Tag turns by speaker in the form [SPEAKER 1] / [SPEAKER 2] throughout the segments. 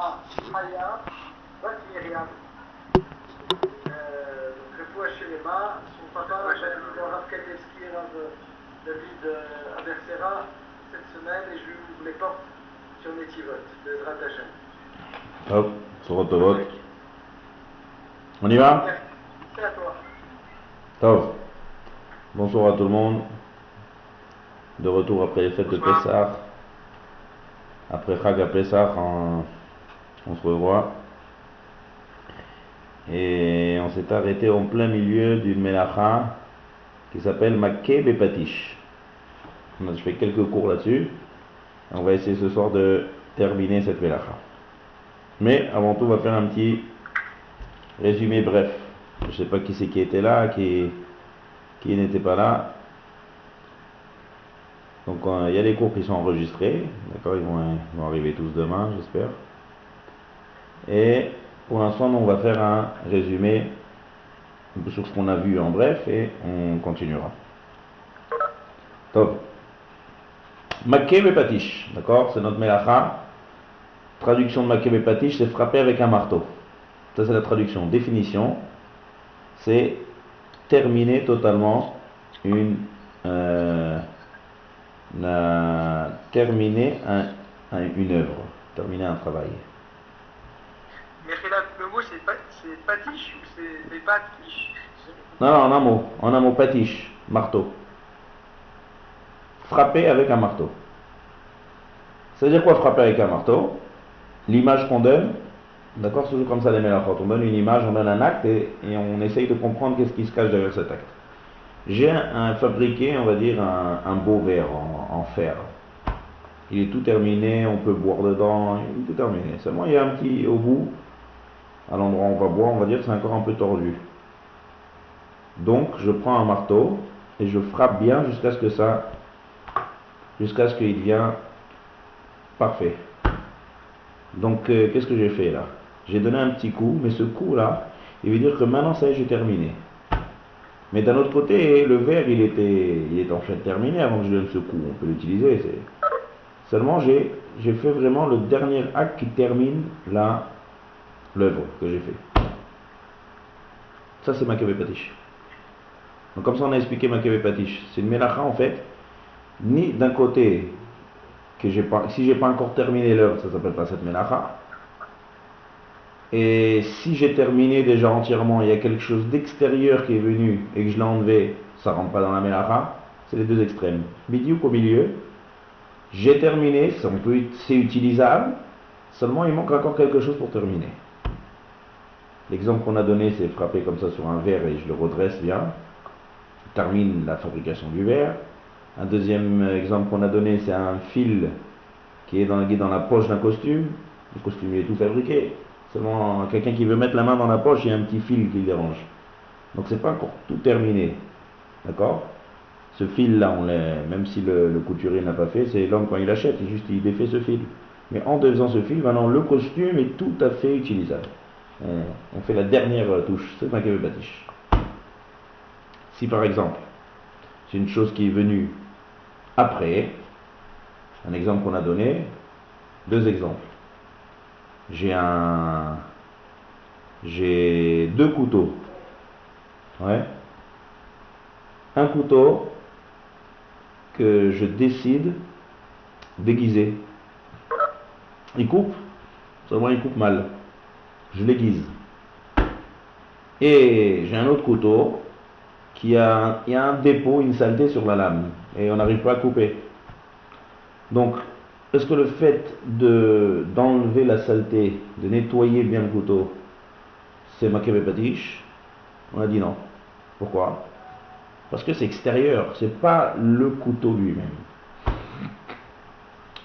[SPEAKER 1] Chaya, Bat Myriam. Refoua Shelema, son papa, Rav Kanievski et Rav David Abersera, cette semaine, et je vous les porte sur Netivot, de Ezrat Hashem.
[SPEAKER 2] Hop, sur votre vote. On y va?
[SPEAKER 1] C'est à toi.
[SPEAKER 2] Top. Bonsoir à tout le monde. De retour après les fêtes de Pessah. Après Chag à Pessah, on se revoit. Et on s'est arrêté en plein milieu d'une mélacha qui s'appelle Maké Bepatish. Je fais quelques cours là-dessus. On va essayer ce soir de terminer cette mélacha. Mais avant tout, on va faire un petit résumé bref. Je ne sais pas qui c'est qui était là, qui n'était pas là. Donc il y a des cours qui sont enregistrés, d'accord, ils vont arriver tous demain, j'espère. Et pour l'instant, on va faire un résumé un peu sur ce qu'on a vu en bref et on continuera. Top. Maké Bepatish, d'accord, c'est notre mélacha. Traduction de Maké Bepatish, c'est frapper avec un marteau. Ça c'est la traduction. Définition, c'est terminer totalement terminer une œuvre, terminer un travail.
[SPEAKER 1] Mais le mot c'est patiche ou c'est patiche?
[SPEAKER 2] Non, en un mot, patiche, marteau. Frapper avec un marteau. Ça veut dire quoi frapper avec un marteau? L'image qu'on donne, d'accord, c'est toujours comme ça les mélachotes. On donne une image, on donne un acte et on essaye de comprendre qu'est-ce qui se cache derrière cet acte. J'ai fabriqué, on va dire, un beau verre en fer. Il est tout terminé, on peut boire dedans, il est tout terminé. Seulement il y a un petit au bout, à l'endroit où on va boire, on va dire que c'est encore un peu tordu. Donc je prends un marteau et je frappe bien jusqu'à ce qu'il devienne parfait. Donc qu'est-ce que j'ai fait là? J'ai donné un petit coup, mais ce coup là, il veut dire que maintenant ça y est, j'ai terminé. Mais d'un autre côté, le verre il est en fait terminé avant que je donne ce coup, on peut l'utiliser. Seulement j'ai fait vraiment le dernier acte qui termine l'œuvre que j'ai fait. Ça c'est Maké Bepatish. Donc comme ça on a expliqué Maké Bepatish. C'est une mélacha en fait, ni d'un côté, si j'ai pas encore terminé l'œuvre, ça s'appelle pas cette mélacha. Et si j'ai terminé déjà entièrement, il y a quelque chose d'extérieur qui est venu et que je l'ai enlevé, ça rentre pas dans la mélacha. C'est les deux extrêmes. Bidiouk au milieu. J'ai terminé, c'est utilisable, seulement il manque encore quelque chose pour terminer. L'exemple qu'on a donné, c'est frapper comme ça sur un verre et je le redresse bien. Je termine la fabrication du verre. Un deuxième exemple qu'on a donné, c'est un fil qui est dans la poche d'un costume. Le costume est tout fabriqué. Seulement quelqu'un qui veut mettre la main dans la poche, il y a un petit fil qui le dérange. Donc c'est pas encore tout terminé. D'accord? Ce fil-là, même si le couturier n'a pas fait, c'est l'homme quand il achète, il défait ce fil. Mais en défaisant ce fil, maintenant le costume est tout à fait utilisable. On fait la dernière touche, c'est Maké Bepatish. Si par exemple, c'est une chose qui est venue après, un exemple qu'on a donné, deux exemples. J'ai deux couteaux. Ouais. Un couteau que je décide d'aiguiser. Il coupe, seulement il coupe mal. Je l'aiguise. Et j'ai un autre couteau il y a un dépôt, une saleté sur la lame et on n'arrive pas à couper. Donc, est-ce que le fait d'enlever la saleté, de nettoyer bien le couteau, c'est Maké Bepatish? On a dit non. Pourquoi? Parce que c'est extérieur, c'est pas le couteau lui-même.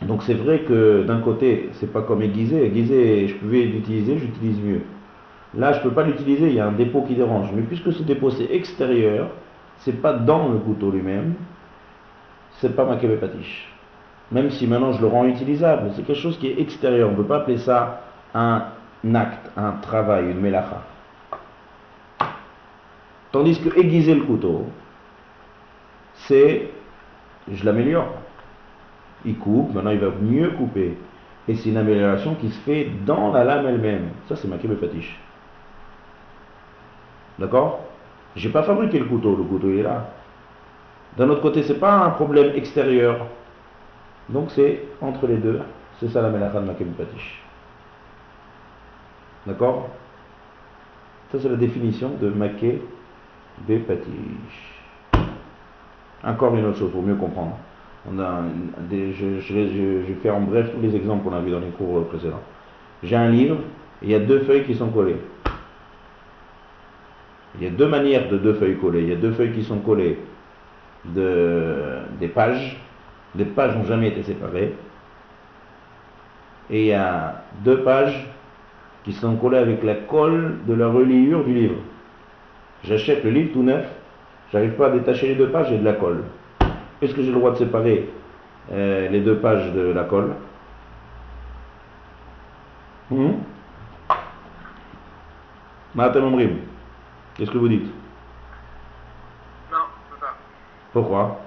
[SPEAKER 2] Donc c'est vrai que d'un côté, c'est pas comme aiguiser. Aiguiser, je pouvais l'utiliser, j'utilise mieux. Là, je peux pas l'utiliser, il y a un dépôt qui dérange. Mais puisque ce dépôt c'est extérieur, c'est pas dans le couteau lui-même, c'est pas Maké Bepatish. Même si maintenant je le rends utilisable, c'est quelque chose qui est extérieur. On ne peut pas appeler ça un acte, un travail, une mélacha. Tandis que aiguiser le couteau, je l'améliore. Il coupe, maintenant il va mieux couper. et c'est une amélioration qui se fait dans la lame elle-même. Ça, c'est Maké Bepatish. D'accord? J'ai pas fabriqué le couteau il est là. D'un autre côté, c'est pas un problème extérieur. Donc c'est entre les deux, c'est ça la melacha de Maké Bepatish. D'accord? Ça, c'est la définition de Maké Bepatish. Encore une autre chose pour mieux comprendre. Je vais faire en bref tous les exemples qu'on a vus dans les cours précédents. J'ai un livre, et il y a deux feuilles qui sont collées. Il y a deux manières de deux feuilles collées. Il y a deux feuilles qui sont collées des pages. Les pages n'ont jamais été séparées. Et il y a deux pages qui sont collées avec la colle de la reliure du livre. J'achète le livre tout neuf, j'arrive pas à détacher les deux pages, j'ai de la colle. Est-ce que j'ai le droit de séparer les deux pages de la colle? Matam Omrim, qu'est-ce que vous dites?
[SPEAKER 3] Non, on peut pas.
[SPEAKER 2] Pourquoi?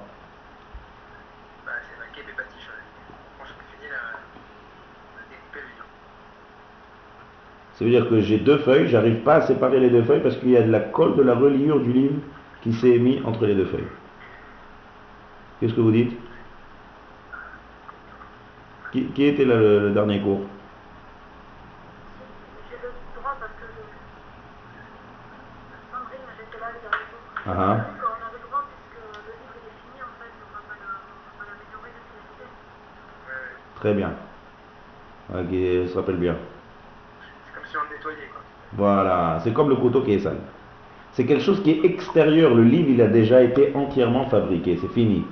[SPEAKER 3] Bah, c'est Maké Bepatish. Quand j'ai fini de découper le livre.
[SPEAKER 2] Ça veut dire que j'ai deux feuilles, j'arrive pas à séparer les deux feuilles parce qu'il y a de la colle de la reliure du livre qui s'est mis entre les deux feuilles. Qu'est-ce que vous dites? Qui était là le dernier cours?
[SPEAKER 4] J'ai le droit parce que Sandrine, j'étais là le dernier jour.
[SPEAKER 2] Ah.
[SPEAKER 4] On avait le droit puisque le livre il est fini en fait, on va pas l'améliorer de ce qu'il était.
[SPEAKER 2] Très bien. Ok, ça se rappelle bien.
[SPEAKER 3] C'est comme si on le nettoyait, quoi.
[SPEAKER 2] Voilà, c'est comme le couteau qui est sale. C'est quelque chose qui est extérieur. Le livre, il a déjà été entièrement fabriqué, c'est fini.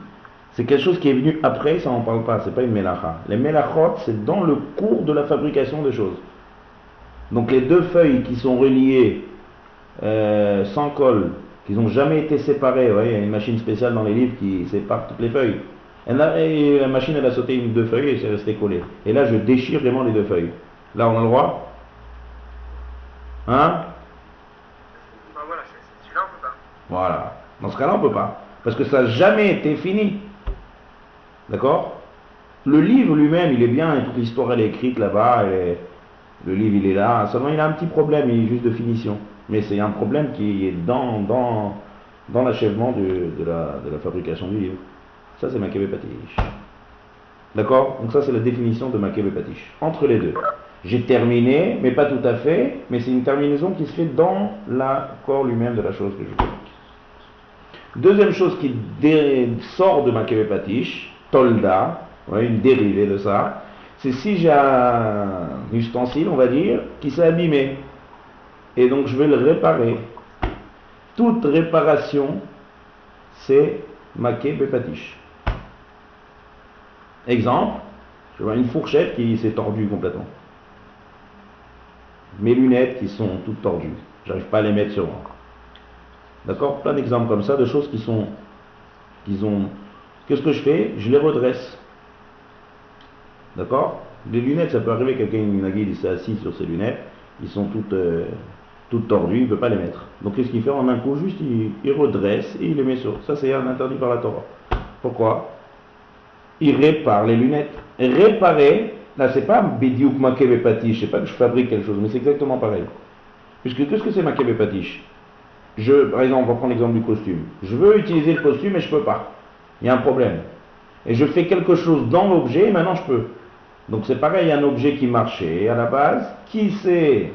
[SPEAKER 2] C'est quelque chose qui est venu après, ça on parle pas, c'est pas une mélacha. Les mélachot, c'est dans le cours de la fabrication des choses. Donc les deux feuilles qui sont reliées sans colle, qui n'ont jamais été séparées, ouais, il y a une machine spéciale dans les livres qui sépare toutes les feuilles. Et la machine, elle a sauté deux feuilles et c'est resté collé. Et là, je déchire vraiment les deux feuilles. Là, on a le droit? Hein?
[SPEAKER 3] Bah voilà, celui-là on peut pas.
[SPEAKER 2] Voilà. Dans ce cas-là, on ne peut pas. Parce que ça n'a jamais été fini. D'accord? Le livre lui-même, il est bien, toute l'histoire elle est écrite là-bas, et le livre il est là. Seulement il a un petit problème, il est juste de finition. Mais c'est un problème qui est dans l'achèvement de la fabrication du livre. Ça c'est Maké Bepatish. D'accord? Donc ça c'est la définition de Maké Bepatish. Entre les deux. J'ai terminé, mais pas tout à fait, mais c'est une terminaison qui se fait dans l'accord lui-même de la chose que je fais. Deuxième chose qui sort de Maké Bepatish, Tolda, ouais, une dérivée de ça, c'est si j'ai un ustensile, on va dire, qui s'est abîmé. Et donc je vais le réparer. Toute réparation, c'est Maké Bepatish. Exemple, je vois une fourchette qui s'est tordue complètement. Mes lunettes qui sont toutes tordues. J'arrive pas à les mettre sur moi. D'accord? Plein d'exemples comme ça, de choses qui ont... Qu'est-ce que je fais? Je les redresse. D'accord? Les lunettes, ça peut arriver, quelqu'un, une guide, il s'est assis sur ses lunettes, ils sont toutes tordues, il ne peut pas les mettre. Donc qu'est-ce qu'il fait? En un coup, juste, il redresse et il les met sur. Ça, c'est un interdit par la Torah. Pourquoi? Il répare les lunettes. Réparer, là, c'est pas Bidiouk Maké Bepatish, c'est pas que je fabrique quelque chose, mais c'est exactement pareil. Puisque qu'est-ce que c'est Maké Bepatish? Par exemple, on va prendre l'exemple du costume. Je veux utiliser le costume et je ne peux pas. Il y a un problème. Et je fais quelque chose dans l'objet et maintenant je peux. Donc c'est pareil, il y a un objet qui marchait à la base, qui s'est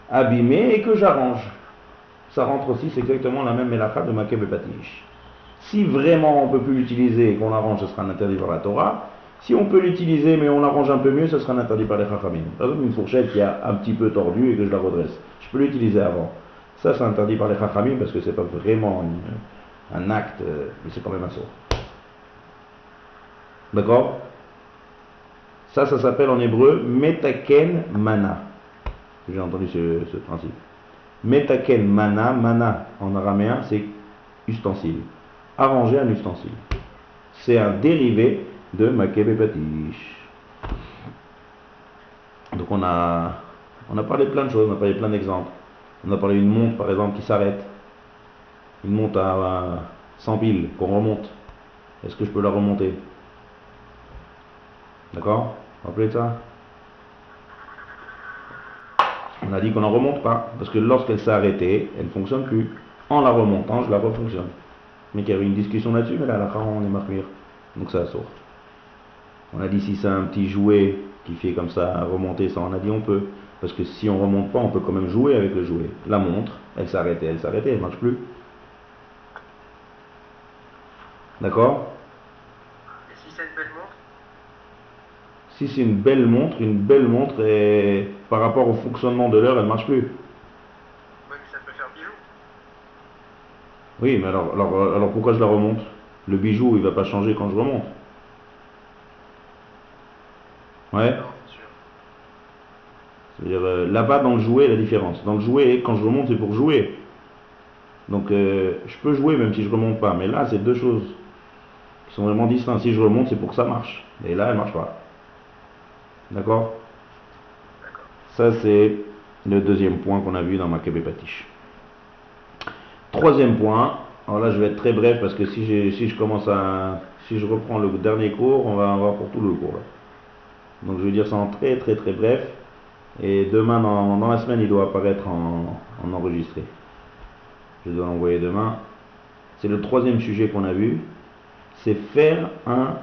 [SPEAKER 2] abîmé et que j'arrange. Ça rentre aussi, c'est exactement la même mélacha de Maké Bepatish. Si vraiment on ne peut plus l'utiliser et qu'on l'arrange, ce sera un interdit par la Torah. Si on peut l'utiliser mais on l'arrange un peu mieux, ce sera un interdit par les Chachamim. Par exemple, une fourchette qui a un petit peu tordu et que je la redresse. Je peux l'utiliser avant. Ça, c'est interdit par les Chachamim parce que c'est pas vraiment un acte, mais c'est quand même un sort. D'accord? Ça s'appelle en hébreu Metaken Mana. J'ai entendu ce principe. Metaken Mana, Mana en araméen, c'est ustensile. Arranger un ustensile. C'est un dérivé de Maké Bepatish. Donc on a parlé de plein de choses, on a parlé de plein d'exemples. On a parlé d'une montre par exemple qui s'arrête. Une montre à 100 piles qu'on remonte. Est-ce que je peux la remonter? D'accord? Vous vous rappelez de ça? On a dit qu'on n'en remonte pas, parce que lorsqu'elle s'est arrêtée, elle ne fonctionne plus. En la remontant, je la refonctionne. Mais il y avait une discussion là-dessus, mais là, à la fin, on est marqué. Donc ça sort. On a dit si c'est un petit jouet qui fait comme ça remonter, ça on a dit on peut. Parce que si on remonte pas, on peut quand même jouer avec le jouet. La montre, elle s'est arrêtée, elle marche plus. D'accord?
[SPEAKER 3] Et si c'est une belle montre?
[SPEAKER 2] Si c'est une belle montre, et par rapport au fonctionnement de l'heure, elle marche plus.
[SPEAKER 3] Oui, mais ça peut faire bijou.
[SPEAKER 2] Oui, mais alors pourquoi je la remonte? Le bijou, il va pas changer quand je remonte. Ouais.
[SPEAKER 3] Non, c'est sûr.
[SPEAKER 2] C'est-à-dire, là-bas, dans le jouet, la différence. Dans le jouet, quand je remonte, c'est pour jouer. Donc, je peux jouer même si je remonte pas. Mais là, c'est deux choses qui sont vraiment distinctes. Si je remonte, c'est pour que ça marche. Et là, elle marche pas. D'accord?
[SPEAKER 3] D'accord.
[SPEAKER 2] Ça, c'est le deuxième point qu'on a vu dans Makebe Patish. Troisième point. Alors là, je vais être très bref parce que si je reprends le dernier cours, on va avoir pour tout le cours. Là. Donc, je vais dire ça en très bref. Et demain, dans la semaine, il doit apparaître en enregistré. Je dois l'envoyer demain. C'est le troisième sujet qu'on a vu. C'est faire un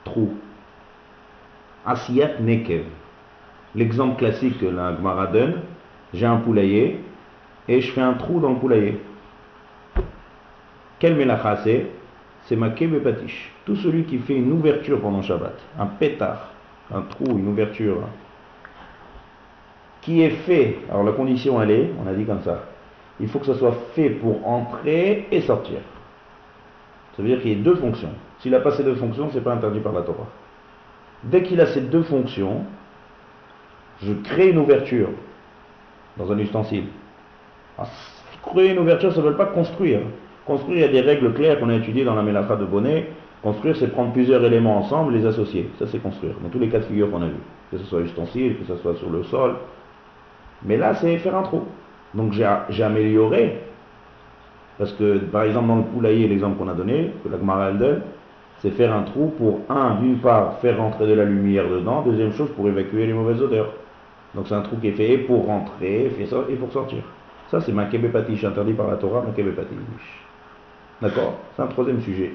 [SPEAKER 2] trou. Asiyat Nekev. L'exemple classique que la Gemara donne, j'ai un poulailler et je fais un trou dans le poulailler. Quel melacha c'est? C'est Makebe Patish. Tout celui qui fait une ouverture pendant Shabbat, un pétard, un trou, une ouverture, qui est fait, alors la condition elle est, on a dit comme ça, il faut que ça soit fait pour entrer et sortir. Ça veut dire qu'il y a deux fonctions. S'il n'a pas ces deux fonctions, c'est pas interdit par la Torah. Dès qu'il a ces deux fonctions, je crée une ouverture dans un ustensile. Alors, créer une ouverture, ça ne veut pas construire. Construire, il y a des règles claires qu'on a étudiées dans la Mélacha de Bonnet. Construire, c'est prendre plusieurs éléments ensemble et les associer. Ça, c'est construire. Dans tous les cas de figure qu'on a vus. Que ce soit ustensile, que ce soit sur le sol. Mais là, c'est faire un trou. Donc, j'ai amélioré. Parce que, par exemple, dans le poulailler, l'exemple qu'on a donné, que la Gemara elle donne, c'est faire un trou pour, d'une part, faire rentrer de la lumière dedans. Deuxième chose, pour évacuer les mauvaises odeurs. Donc, c'est un trou qui est fait et pour rentrer, et pour sortir. Ça, c'est Makebe Patish, interdit par la Torah, Makebe Patish. D'accord? C'est un troisième sujet.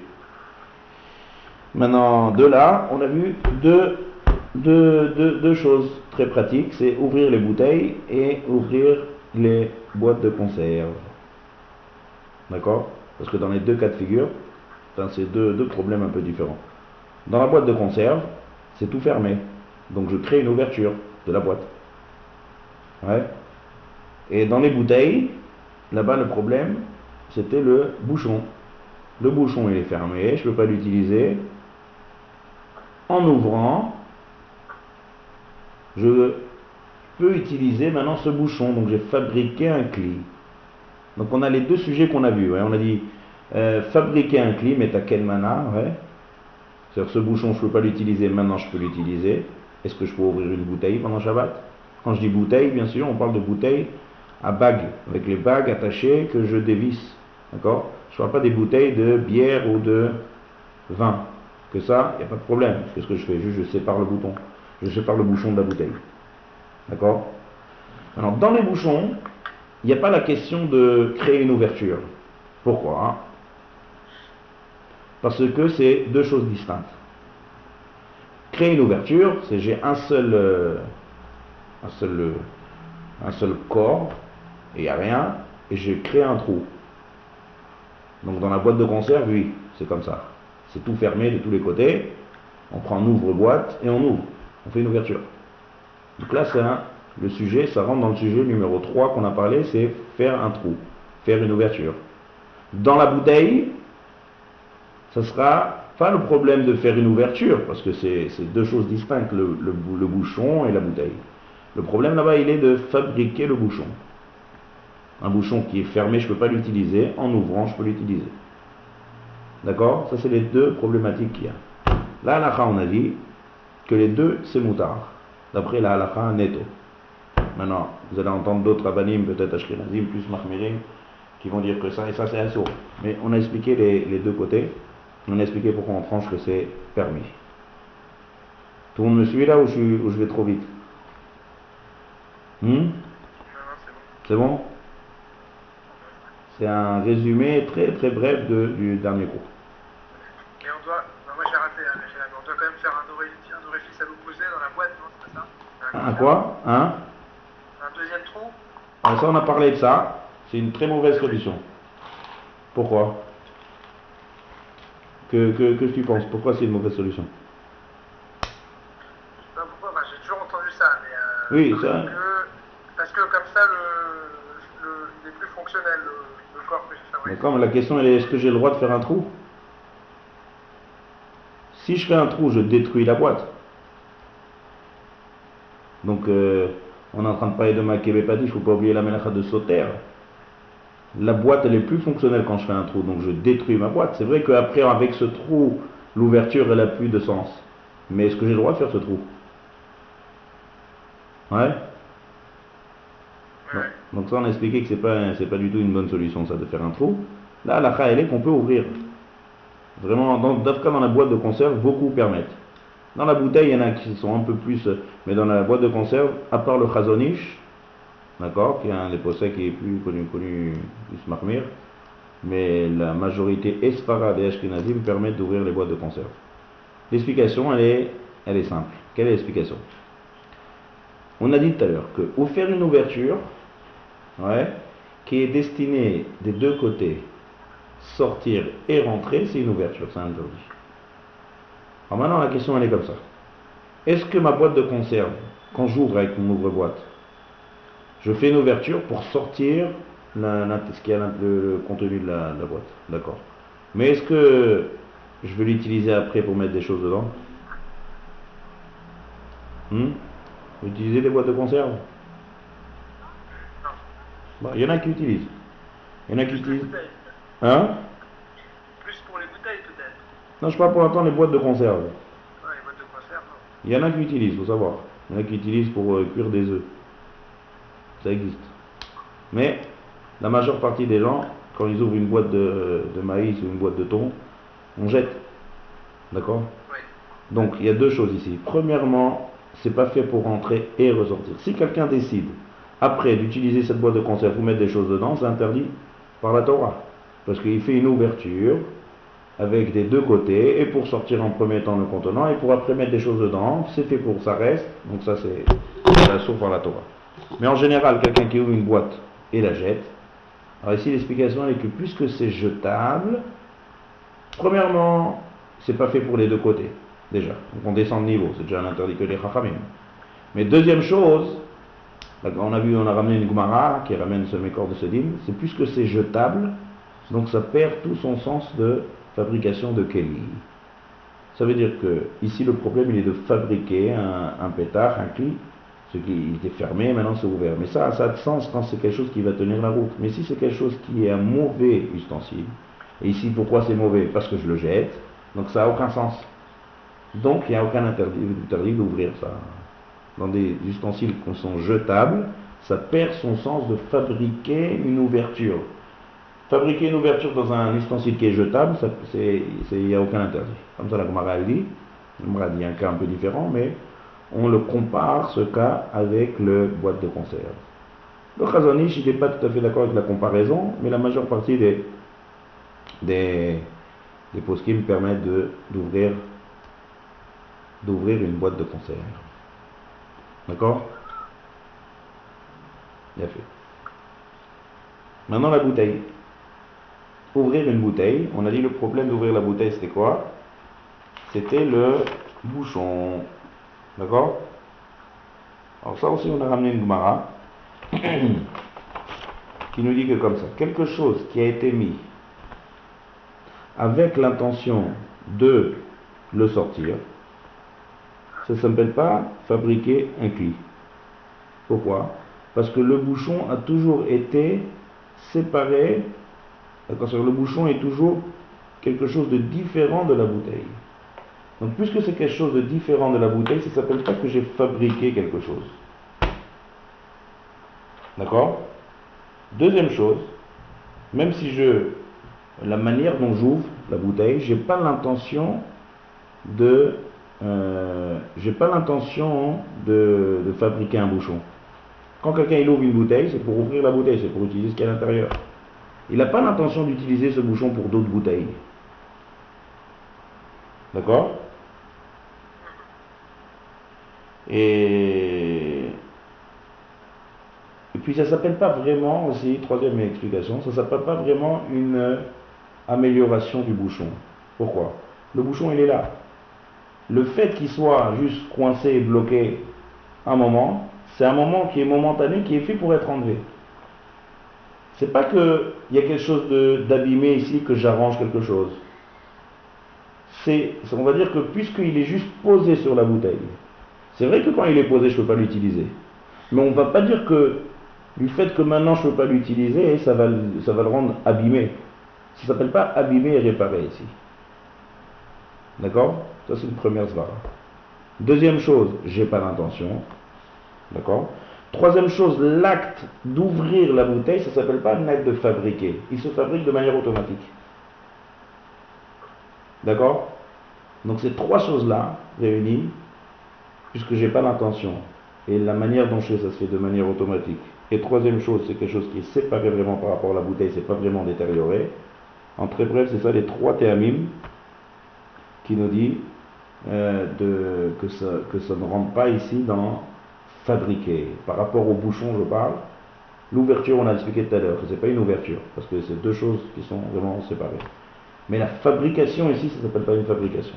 [SPEAKER 2] Maintenant, de là, on a vu deux choses très pratiques. C'est ouvrir les bouteilles et ouvrir les boîtes de conserve. D'accord? Parce que dans les deux cas de figure, c'est deux problèmes un peu différents. Dans la boîte de conserve, c'est tout fermé. Donc je crée une ouverture de la boîte. Ouais. Et dans les bouteilles, là-bas le problème, c'était le bouchon. Le bouchon il est fermé, je ne peux pas l'utiliser. En ouvrant, je peux utiliser maintenant ce bouchon. Donc j'ai fabriqué un cli. Donc on a les deux sujets qu'on a vus. Ouais. On a dit fabriquer un cli, mais à quelle mana, ouais. C'est-à-dire ce bouchon, je ne peux pas l'utiliser, maintenant je peux l'utiliser. Est-ce que je peux ouvrir une bouteille pendant Shabbat? Quand je dis bouteille, bien sûr, on parle de bouteille à bague, avec les bagues attachées que je dévisse. D'accord? Je ne parle pas des bouteilles de bière ou de vin. Que ça, il n'y a pas de problème. Qu'est-ce que je fais? Juste, je sépare le bouton. Je sépare le bouchon de la bouteille. D'accord? Alors, dans les bouchons, il n'y a pas la question de créer une ouverture. Pourquoi? Parce que c'est deux choses distinctes. Créer une ouverture, c'est j'ai un seul corps, et il n'y a rien, et je crée un trou. Donc dans la boîte de conserve, oui, c'est comme ça. C'est tout fermé de tous les côtés. On prend un ouvre-boîte et on ouvre. On fait une ouverture. Donc là, le sujet, ça rentre dans le sujet numéro 3 qu'on a parlé, c'est faire un trou, faire une ouverture. Dans la bouteille, ça sera pas le problème de faire une ouverture, parce que c'est deux choses distinctes, le bouchon et la bouteille. Le problème là-bas, il est de fabriquer le bouchon. Un bouchon qui est fermé, je ne peux pas l'utiliser. En ouvrant, je peux l'utiliser. D'accord? Ça, c'est les deux problématiques qu'il y a. La halakha, on a dit que les deux, c'est moutar. D'après la halakha, netto. Maintenant, vous allez entendre d'autres abanim, peut-être ashkenazim, plus mahmirim, qui vont dire que ça, et ça, c'est assour. Mais on a expliqué les deux côtés. On a expliqué pourquoi on tranche que c'est permis. Tout le monde me suit là ou je vais trop vite?
[SPEAKER 3] Non,
[SPEAKER 2] C'est bon? C'est un résumé très très bref du dernier cours.
[SPEAKER 3] Et on doit, non, moi j'ai raté, hein, mais on doit quand même faire un orifice à l'opposé dans la boîte, non? C'est pas ça?
[SPEAKER 2] Un quoi? Un
[SPEAKER 3] deuxième trou?
[SPEAKER 2] Alors ça, on a parlé de ça. C'est une très mauvaise solution. Pourquoi? Que tu penses? Pourquoi c'est une mauvaise solution?
[SPEAKER 3] Je sais pas pourquoi, bah, j'ai toujours entendu ça, mais
[SPEAKER 2] Oui, ça.
[SPEAKER 3] Parce que comme ça, il est plus fonctionnel, le corps que j'ai fabriqué.
[SPEAKER 2] Mais comme la question elle est, est-ce que j'ai le droit de faire un trou? Si je fais un trou, je détruis la boîte. Donc, on est en train de parler de Makébé Padi, il ne faut pas oublier la mélacha de Soter. La boîte, elle est plus fonctionnelle quand je fais un trou, donc je détruis ma boîte. C'est vrai qu'après, avec ce trou, l'ouverture, elle n'a plus de sens. Mais est-ce que j'ai le droit de faire ce trou? Ouais.
[SPEAKER 3] Ouais.
[SPEAKER 2] Donc ça, on a expliqué que c'est pas du tout une bonne solution, ça, de faire un trou. Là, la elle est qu'on peut ouvrir. Vraiment, dans la boîte de conserve, beaucoup permettent. Dans la bouteille, il y en a qui sont un peu plus, mais dans la boîte de conserve, à part le Chazonish, d'accord, qui est un des possèdes qui est plus connu plus Mahmir, mais la majorité Esfarad et Ashkenazim permettent d'ouvrir les boîtes de conserve. L'explication, elle est simple. Quelle est l'explication? On a dit tout à l'heure que ou faire une ouverture, ouais, qui est destinée des deux côtés, sortir et rentrer, c'est une ouverture, c'est interdit. Alors maintenant, la question, elle est comme ça. Est-ce que ma boîte de conserve, quand j'ouvre avec mon ouvre-boîte, je fais une ouverture pour sortir ce qui est le contenu de la boîte? D'accord. Mais est-ce que je vais l'utiliser après pour mettre des choses dedans? Utiliser des boîtes de conserve? Bon, il y en a qui utilisent. Il y en a qui utilisent. Hein?
[SPEAKER 3] Plus pour les bouteilles peut-être.
[SPEAKER 2] Non, je parle pour l'instant les boîtes de conserve.
[SPEAKER 3] Ouais, les boîtes de conserve, non.
[SPEAKER 2] Il y en a qui utilisent, il faut savoir. Il y en a qui utilisent pour cuire des œufs. Ça existe. Mais la majeure partie des gens, quand ils ouvrent une boîte de maïs ou une boîte de thon, on jette. D'accord?
[SPEAKER 3] Oui.
[SPEAKER 2] Donc il y a deux choses ici. Premièrement, c'est pas fait pour rentrer et ressortir. Si quelqu'un décide après d'utiliser cette boîte de conserve pour mettre des choses dedans, c'est interdit par la Torah. Parce qu'il fait une ouverture avec des deux côtés, et pour sortir en premier temps le contenant, et pour après mettre des choses dedans, c'est fait pour ça reste, donc ça c'est la source par la Torah. Mais en général, quelqu'un qui ouvre une boîte et la jette, alors ici l'explication est que puisque c'est jetable, premièrement, c'est pas fait pour les deux côtés, déjà, donc on descend de niveau, c'est déjà un interdit que les Chachamim. Mais deuxième chose, on a ramené une Gemara qui ramène ce mécor de ce dîme, c'est puisque c'est jetable, donc ça perd tout son sens de fabrication de Keli. Ça veut dire que ici le problème il est de fabriquer un pétard, un cli, ce qui était fermé, maintenant c'est ouvert. Mais ça a de sens quand c'est quelque chose qui va tenir la route. Mais si c'est quelque chose qui est un mauvais ustensile, et ici pourquoi c'est mauvais? Parce que je le jette, donc ça n'a aucun sens. Donc il n'y a aucun interdit d'ouvrir ça. Dans des ustensiles qui sont jetables, ça perd son sens de fabriquer une ouverture. Fabriquer une ouverture dans un ustensile qui est jetable, il n'y a aucun interdit. Comme ça la Gemara dit, un cas un peu différent, mais on le compare ce cas avec le boîte de conserve. Le Chazonish, il n'est pas tout à fait d'accord avec la comparaison, mais la majeure partie des poskim permettent d'ouvrir une boîte de conserve. D'accord? Bien fait. Maintenant la bouteille. Ouvrir une bouteille, on a dit le problème d'ouvrir la bouteille c'était quoi? C'était le bouchon. D'accord? Alors ça aussi on a ramené une Gemara qui nous dit que comme ça, quelque chose qui a été mis avec l'intention de le sortir, ça ne s'appelle pas fabriquer un cli. Pourquoi? Parce que le bouchon a toujours été séparé. D'accord, le bouchon est toujours quelque chose de différent de la bouteille. Donc puisque c'est quelque chose de différent de la bouteille, ça ne s'appelle pas que j'ai fabriqué quelque chose. D'accord? Deuxième chose, même si la manière dont j'ouvre la bouteille, j'ai pas l'intention de fabriquer un bouchon. Quand quelqu'un il ouvre une bouteille, c'est pour ouvrir la bouteille, c'est pour utiliser ce qu'il y a à l'intérieur. Il n'a pas l'intention d'utiliser ce bouchon pour d'autres bouteilles. D'accord? Et puis ça ne s'appelle pas vraiment aussi, troisième explication, ça ne s'appelle pas vraiment une amélioration du bouchon. Pourquoi? Le bouchon il est là. Le fait qu'il soit juste coincé et bloqué un moment, c'est un moment qui est momentané, qui est fait pour être enlevé. C'est pas qu'il y a quelque chose d'abîmé ici, que j'arrange quelque chose. On va dire que puisqu'il est juste posé sur la bouteille, c'est vrai que quand il est posé, je ne peux pas l'utiliser. Mais on ne va pas dire que du fait que maintenant je ne peux pas l'utiliser, ça va le rendre abîmé. Ça ne s'appelle pas abîmer et réparer ici. D'accord? Ça c'est une première svara. Deuxième chose, j'ai pas l'intention. D'accord? Troisième chose, l'acte d'ouvrir la bouteille, ça ne s'appelle pas un acte de fabriquer. Il se fabrique de manière automatique. D'accord? Donc ces trois choses-là, réunies, puisque j'ai pas l'intention, et la manière dont je fais, ça se fait de manière automatique. Et troisième chose, c'est quelque chose qui est séparé vraiment par rapport à la bouteille, c'est pas vraiment détérioré. En très bref, c'est ça les trois théamim qui nous dit que ça ne rentre pas ici dans fabriquer. Par rapport au bouchon, je parle. L'ouverture, on a expliqué tout à l'heure, c'est pas une ouverture, parce que c'est deux choses qui sont vraiment séparées. Mais la fabrication ici, ça ne s'appelle pas une fabrication.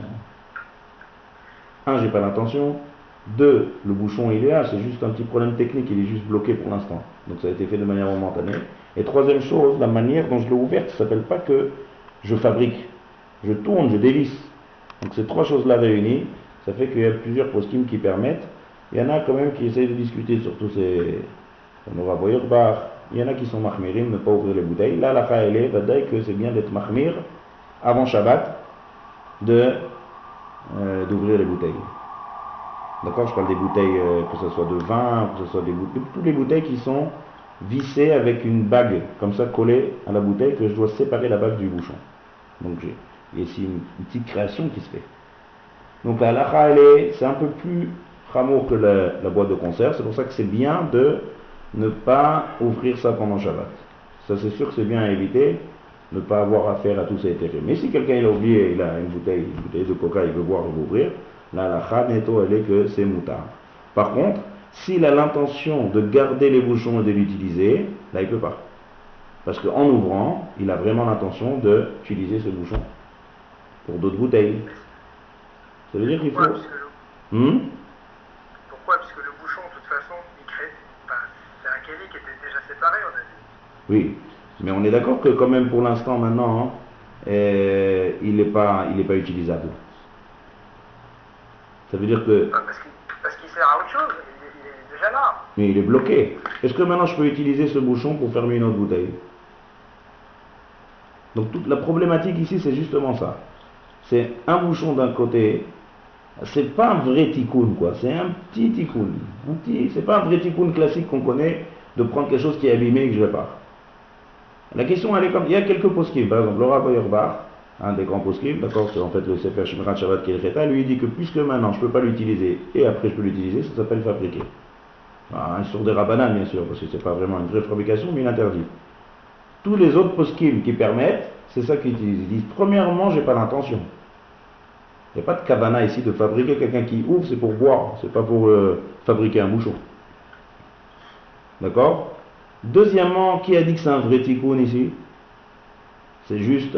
[SPEAKER 2] Un, j'ai pas l'intention. Deux, le bouchon il est là, c'est juste un petit problème technique, il est juste bloqué pour l'instant. Donc ça a été fait de manière momentanée. Et troisième chose, la manière dont je l'ai ouverte, ça ne s'appelle pas que je fabrique. Je tourne, je dévisse. Donc ces trois choses-là réunies, ça fait qu'il y a plusieurs poskim qui permettent. Il y en a quand même qui essayent de discuter sur tous ces... On aura voyeur bar. Il y en a qui sont mahmirim, ne pas ouvrir les bouteilles. Là, la elle est, vadaï que c'est bien d'être mahmir avant Shabbat, d'ouvrir les bouteilles. D'accord? Je parle des bouteilles, que ce soit de vin, que ce soit toutes les bouteilles qui sont vissées avec une bague, comme ça collée à la bouteille, que je dois séparer la bague du bouchon. Donc il y a ici une petite création qui se fait. Donc la halakha, c'est un peu plus ramour que la boîte de conserve, c'est pour ça que c'est bien de ne pas ouvrir ça pendant Shabbat. Ça c'est sûr que c'est bien à éviter, ne pas avoir affaire à tous ces intérêts. Mais si quelqu'un il a oublié, il a une bouteille de coca, il veut boire, il veut ouvrir, la halakha netto, elle est que c'est moutard. Par contre, s'il a l'intention de garder les bouchons et de l'utiliser, là il ne peut pas. Parce qu'en ouvrant, il a vraiment l'intention d'utiliser ce bouchon pour d'autres bouteilles. Ça veut dire qu'il faut...
[SPEAKER 3] Pourquoi? Puisque le bouchon, de toute façon, il crée... c'est un kéli qui était déjà séparé, on a dit.
[SPEAKER 2] Oui, mais on est d'accord que quand même pour l'instant, maintenant, il n'est pas utilisable. Ça veut dire que...
[SPEAKER 3] Parce qu'il sert à autre chose, il est déjà là.
[SPEAKER 2] Mais il est bloqué. Est-ce que maintenant je peux utiliser ce bouchon pour fermer une autre bouteille? Donc toute la problématique ici, c'est justement ça. C'est un bouchon d'un côté, c'est pas un vrai tikkun, quoi. C'est un petit tikkun. C'est pas un vrai tikkun classique qu'on connaît, de prendre quelque chose qui est abîmé et que je répare. La question, elle est comme... Il y a quelques poskim, par exemple, Laura Feuerbach, un des grands poskim, d'accord, c'est en fait le Sefer Shmirat Shabbat qui est le Cheta, lui il dit que puisque maintenant je ne peux pas l'utiliser et après je peux l'utiliser, ça s'appelle fabriquer. Un sur des rabbanan bien sûr, parce que c'est pas vraiment une vraie fabrication, mais il interdit. Tous les autres poskim qui permettent, c'est ça qu'ils utilisent. Ils disent, premièrement, j'ai pas l'intention. Il n'y a pas de kavana ici de fabriquer. Quelqu'un qui ouvre, c'est pour boire, c'est pas pour fabriquer un bouchon. D'accord? Deuxièmement, qui a dit que c'est un vrai tikkun ici? C'est juste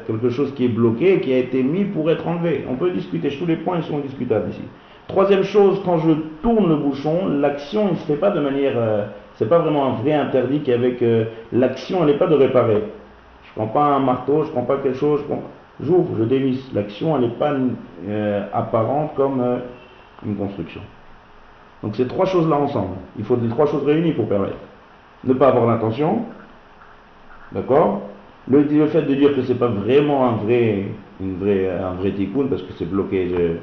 [SPEAKER 2] quelque chose qui est bloqué et qui a été mis pour être enlevé. On peut discuter, tous les points ils sont discutables ici. Troisième chose, quand je tourne le bouchon, l'action ne se fait pas de manière... c'est pas vraiment un vrai interdit qu'avec l'action, elle n'est pas de réparer. Je prends pas un marteau, je prends pas quelque chose, j'ouvre, je dévisse. L'action, elle n'est pas apparente comme une construction. Donc ces trois choses-là ensemble, il faut les trois choses réunies pour permettre. Ne pas avoir l'intention, d'accord? Le fait de dire que c'est pas vraiment un vrai tikkun parce que c'est bloqué,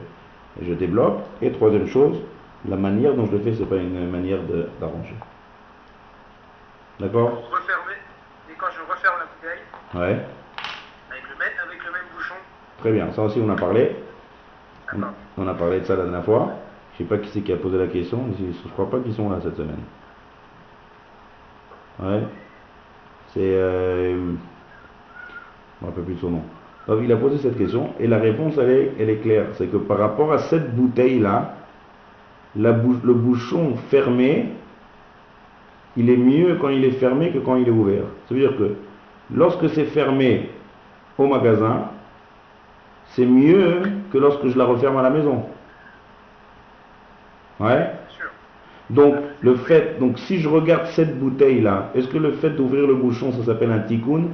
[SPEAKER 2] je débloque. Et troisième chose, la manière dont je le fais, c'est pas une manière d'arranger. D'accord?
[SPEAKER 3] Refermer, et quand je referme la bouteille,
[SPEAKER 2] ouais.
[SPEAKER 3] Avec le même bouchon.
[SPEAKER 2] Très bien, ça aussi on a parlé. On a parlé de ça la dernière fois. Je sais pas qui c'est qui a posé la question, je crois pas qu'ils sont là cette semaine. Ouais. C'est... je ne me rappelle plus de son nom. Donc il a posé cette question et la réponse elle est claire. C'est que par rapport à cette bouteille-là, le bouchon fermé, il est mieux quand il est fermé que quand il est ouvert. Ça veut dire que lorsque c'est fermé au magasin, c'est mieux que lorsque je la referme à la maison. Ouais. Donc, donc si je regarde cette bouteille-là, est-ce que le fait d'ouvrir le bouchon, ça s'appelle un tikkun?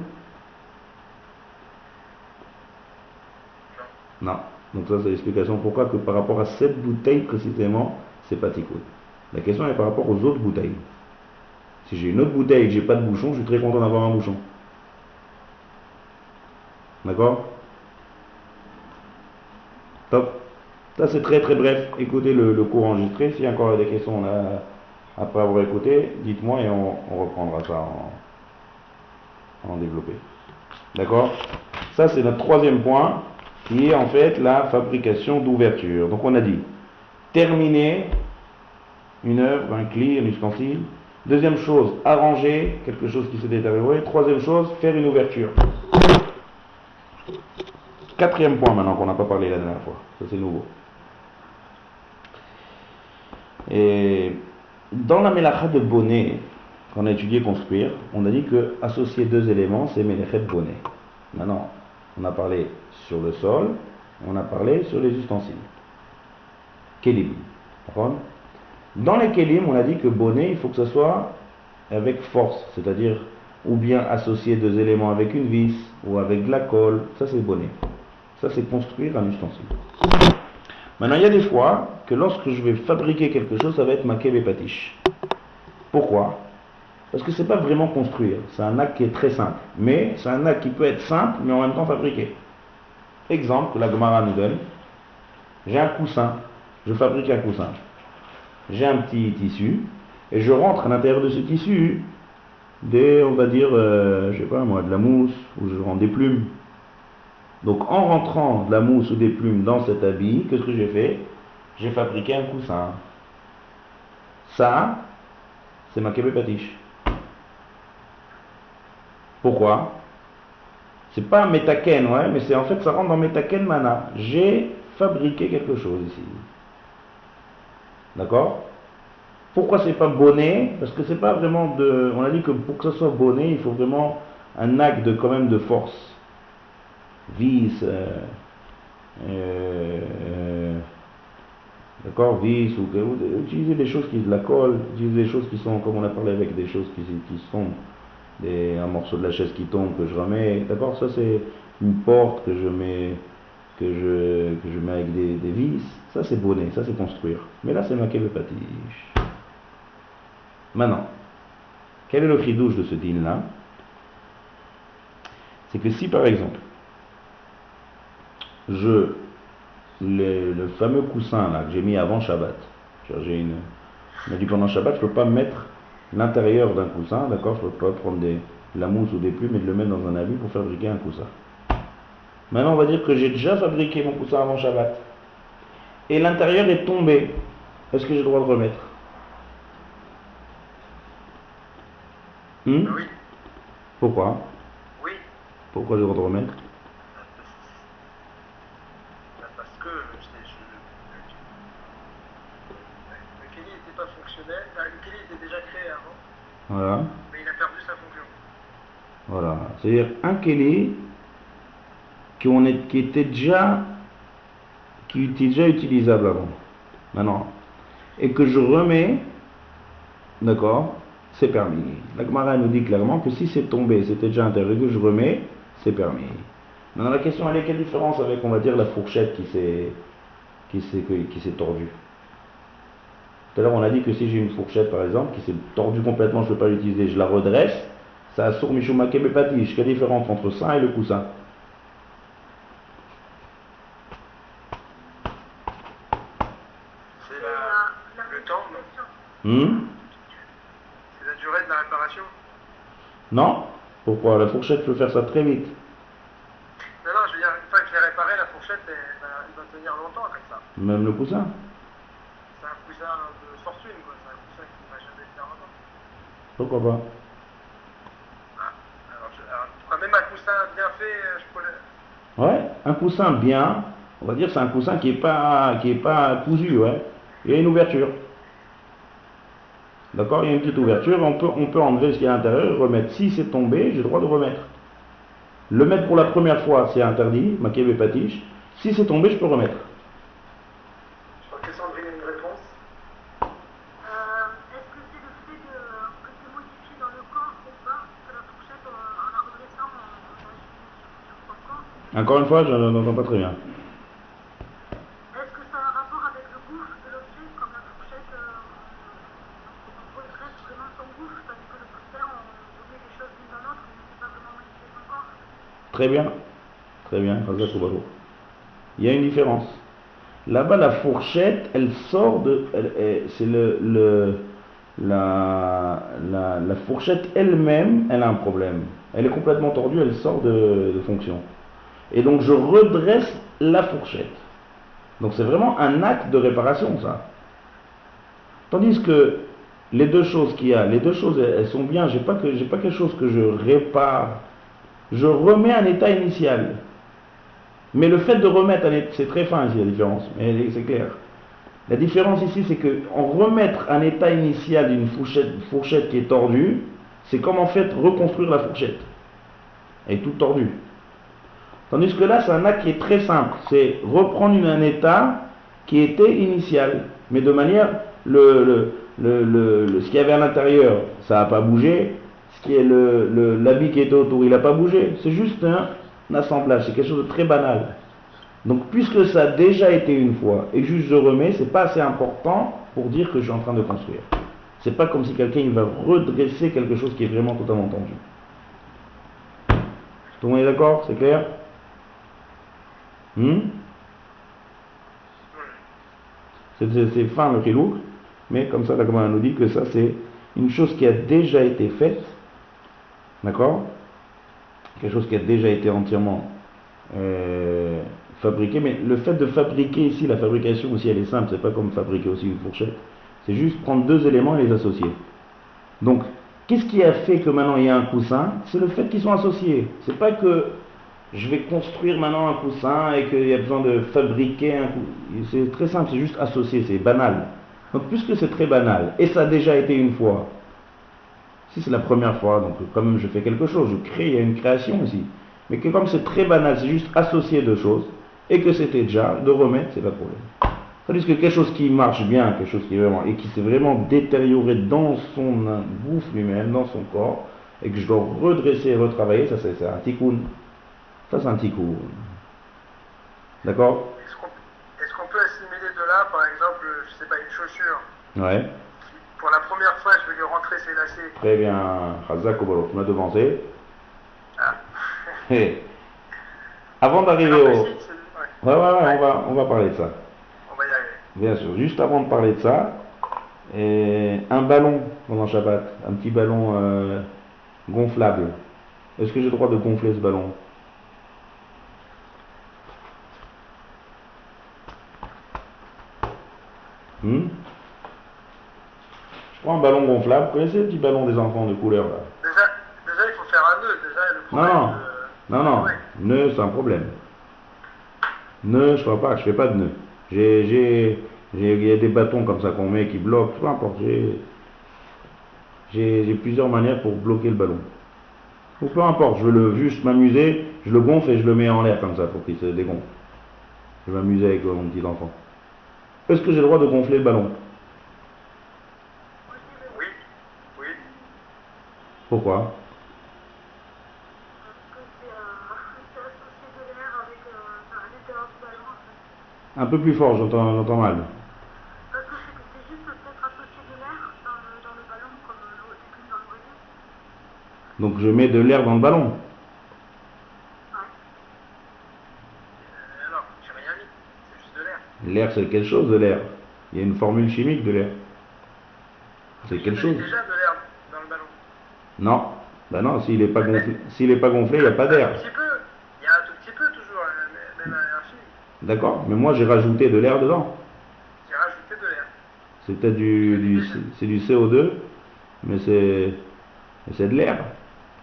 [SPEAKER 2] Non. Donc ça, c'est l'explication pourquoi que par rapport à cette bouteille précisément, c'est pas tikkun. La question est par rapport aux autres bouteilles. Si j'ai une autre bouteille et que j'ai pas de bouchon, je suis très content d'avoir un bouchon. D'accord? Top. Ça c'est très très bref. Écoutez le cours enregistré. S'il y a encore des questions après avoir écouté, dites-moi et on reprendra ça en développé. D'accord? Ça c'est notre troisième point qui est en fait la fabrication d'ouverture. Donc on a dit terminer une œuvre, un cli, un ustensile. Deuxième chose, arranger quelque chose qui s'est détérioré. Troisième chose, faire une ouverture. Quatrième point maintenant qu'on n'a pas parlé la dernière fois. Ça c'est nouveau. Et dans la mélacha de bonnet, qu'on a étudié construire, on a dit que associer deux éléments, c'est mélechet bonnet. Maintenant, on a parlé sur le sol, on a parlé sur les ustensiles. Kélim. D'accord? Dans les kélim, on a dit que bonnet, il faut que ce soit avec force, c'est-à-dire ou bien associer deux éléments avec une vis ou avec de la colle, ça c'est bonnet. Ça c'est construire un ustensile. Maintenant, il y a des fois que lorsque je vais fabriquer quelque chose, ça va être maquet et patiche. Pourquoi? Parce que c'est pas vraiment construire, c'est un acte qui est très simple. Mais c'est un acte qui peut être simple, mais en même temps fabriqué. Exemple que la Gemara nous donne, j'ai un coussin, je fabrique un coussin. J'ai un petit tissu, et je rentre à l'intérieur de ce tissu on va dire, je sais pas moi, de la mousse, ou je rentre des plumes. Donc en rentrant de la mousse ou des plumes dans cet habit, qu'est-ce que j'ai fait? J'ai fabriqué un coussin. Ça, c'est ma kébé patiche. Pourquoi? C'est pas un métaken, ouais, mais c'est en fait ça rentre dans métaken mana. J'ai fabriqué quelque chose ici. D'accord? Pourquoi c'est pas bonnet? Parce que c'est pas vraiment de. On a dit que pour que ça soit bonnet, il faut vraiment un acte quand même de force. Vis, d'accord, vis ou utiliser des choses qui de la colle, utiliser des choses qui sont, comme on a parlé avec des choses qui sont un morceau de la chaise qui tombe que je remets, d'accord, ça c'est une porte que je mets avec des vis, ça c'est bonnet, ça c'est construire. Mais là c'est maquet le patiche. Maintenant, quel est le chidouche de ce din là? C'est que si par exemple le fameux coussin là que j'ai mis avant Shabbat, on m'a dit pendant Shabbat, je ne peux pas mettre l'intérieur d'un coussin, d'accord, je ne peux pas prendre de la mousse ou des plumes et de le mettre dans un habit pour fabriquer un coussin. Maintenant on va dire que j'ai déjà fabriqué mon coussin avant Shabbat et l'intérieur est tombé. Est-ce que j'ai le droit de remettre?
[SPEAKER 3] Oui.
[SPEAKER 2] Pourquoi?
[SPEAKER 3] Oui.
[SPEAKER 2] Pourquoi j'ai le droit de remettre?
[SPEAKER 3] Parce que le Kelly n'était pas fonctionnel. Le Kelly était déjà créé avant.
[SPEAKER 2] Voilà.
[SPEAKER 3] Mais il a perdu sa fonction.
[SPEAKER 2] Voilà. C'est-à-dire un Kelly qui était déjà utilisable avant. Maintenant. Et que je remets, d'accord, c'est permis. La Gemara nous dit clairement que si c'est tombé, c'était déjà intérêt que je remets, c'est permis. Maintenant la question elle est quelle différence avec, on va dire, la fourchette qui s'est tordue. Tout à l'heure on a dit que si j'ai une fourchette par exemple qui s'est tordue complètement, je ne peux pas l'utiliser, je la redresse, ça a sourd Mishumake Bepatish. Quelle différence entre ça et le coussin?
[SPEAKER 3] C'est le temps, non? C'est la durée de la réparation?
[SPEAKER 2] Non. Pourquoi? La fourchette peut faire ça très vite.
[SPEAKER 3] Non, je veux dire, une fois que je l'ai réparé, la fourchette, elle va tenir longtemps avec ça.
[SPEAKER 2] Même le coussin?
[SPEAKER 3] C'est un coussin de fortune, quoi. C'est un coussin qui ne va jamais tenir longtemps.
[SPEAKER 2] Pourquoi pas?
[SPEAKER 3] enlever, je pourrais...
[SPEAKER 2] Ouais, un coussin bien, on va dire c'est un coussin qui est pas cousu, ouais. Il y a une ouverture. D'accord, il y a une petite ouverture, on peut enlever ce qu'il y a à l'intérieur et remettre. Si c'est tombé, j'ai le droit de remettre. Le mettre pour la première fois, c'est interdit, maquille et patiche. Si c'est tombé, je peux remettre.
[SPEAKER 1] Je crois que Sandrine a une réponse.
[SPEAKER 4] Est-ce que c'est le fait que c'est modifié dans le corps ou pas, que la fourchette, en la redressant, on agit sur son corps?
[SPEAKER 2] Encore une fois, je n'entends pas très bien.
[SPEAKER 4] Est-ce que ça a un rapport avec le gouffre de l'objet, comme la fourchette, on redresse vraiment son gouffre, tandis que le coussin, on met les choses l'une dans l'autre, mais c'est pas vraiment modifier son corps?
[SPEAKER 2] Très bien, il y a une différence. Là-bas, la fourchette, elle sort de... c'est la fourchette elle-même, elle a un problème. Elle est complètement tordue, elle sort de fonction. Et donc, je redresse la fourchette. Donc, c'est vraiment un acte de réparation, ça. Tandis que les deux choses qu'il y a, les deux choses, elles sont bien. J'ai pas quelque chose que je répare. Je remets un état initial. Mais le fait de remettre un état, c'est très fin ici la différence, mais c'est clair. La différence ici, c'est que en remettre un état initial d'une fourchette qui est tordue, c'est comme en fait reconstruire la fourchette. Elle est toute tordue. Tandis que là, c'est un acte qui est très simple. C'est reprendre un état qui était initial. Mais de manière, ce qu'il y avait à l'intérieur, ça n'a pas bougé. Ce qui est l'habit qui était autour, il n'a pas bougé. C'est juste un assemblage. C'est quelque chose de très banal. Donc, puisque ça a déjà été une fois, et juste je remets, c'est pas assez important pour dire que je suis en train de construire. C'est pas comme si quelqu'un va redresser quelque chose qui est vraiment totalement tendu. Tout le monde est d'accord? C'est clair? C'est fin le khilouk, mais comme ça la Gemara nous dit que ça c'est une chose qui a déjà été faite, d'accord? Quelque chose qui a déjà été entièrement fabriqué, mais le fait de fabriquer ici, la fabrication aussi elle est simple, c'est pas comme fabriquer aussi une fourchette, c'est juste prendre deux éléments et les associer. Donc, qu'est-ce qui a fait que maintenant il y a un coussin? C'est le fait qu'ils sont associés. C'est pas que je vais construire maintenant un coussin et qu'il y a besoin de fabriquer un coussin. C'est très simple, c'est juste associé, c'est banal. Donc puisque c'est très banal, et ça a déjà été une fois, si c'est la première fois, donc comme je fais quelque chose, je crée, il y a une création ici. Mais que comme c'est très banal, c'est juste associer deux choses, et que c'était déjà, de remettre, c'est pas de problème. Tandis que quelque chose qui marche bien, quelque chose qui est vraiment, et qui s'est vraiment détérioré dans son bouffe lui-même, dans son corps, et que je dois redresser et retravailler, ça c'est un tikkun. Ça, c'est un tikkun. D'accord?
[SPEAKER 3] Est-ce qu'on peut assimiler de là, par exemple, je sais pas, une chaussure?
[SPEAKER 2] Ouais.
[SPEAKER 3] Pour la première fois, je vais lui rentrer ses lacets.
[SPEAKER 2] Très bien. Chazak Obalo, tu m'as devancé.
[SPEAKER 3] Ah.
[SPEAKER 2] Hey. Avant d'arriver au... Ouais, on va parler de ça.
[SPEAKER 3] On va y arriver.
[SPEAKER 2] Bien sûr. Juste avant de parler de ça, un ballon pendant Shabbat, un petit ballon gonflable. Est-ce que j'ai le droit de gonfler ce ballon? Je prends un ballon gonflable. Vous connaissez les petits ballons des enfants de couleur là?
[SPEAKER 3] Déjà, il faut faire un nœud. Déjà, le problème.
[SPEAKER 2] Non. Nœud, c'est un problème. Nœud, je fais pas de nœud. Il y a des bâtons comme ça qu'on met qui bloquent, peu importe. J'ai plusieurs manières pour bloquer le ballon. Ou peu importe, je veux juste m'amuser, je le gonfle et je le mets en l'air comme ça pour qu'il se dégonfle. Je vais m'amuser avec mon petit enfant. Est-ce que j'ai le droit de gonfler le ballon?
[SPEAKER 3] Oui.
[SPEAKER 2] Pourquoi?
[SPEAKER 4] Parce que c'est associé de l'air avec l'intérieur du ballon, en fait.
[SPEAKER 2] Un peu plus fort, j'entends mal.
[SPEAKER 4] Parce que c'est juste peut-être associé de l'air dans le ballon, comme l'eau est dans le brésil.
[SPEAKER 2] Donc je mets de l'air dans le ballon.
[SPEAKER 3] Non, j'ai rien mis. C'est juste de l'air.
[SPEAKER 2] L'air, c'est quelque chose de l'air. Il y a une formule chimique de l'air. C'est quelque chose.
[SPEAKER 3] Il y a déjà de l'air dans le ballon.
[SPEAKER 2] Non. Ben non, s'il n'est pas gonflé, il n'y a pas d'air.
[SPEAKER 3] Un petit peu. Il y a un tout petit peu toujours, même infime.
[SPEAKER 2] D'accord, mais moi j'ai rajouté de l'air dedans.
[SPEAKER 3] J'ai rajouté de l'air.
[SPEAKER 2] C'est peut-être du CO2, mais c'est de l'air.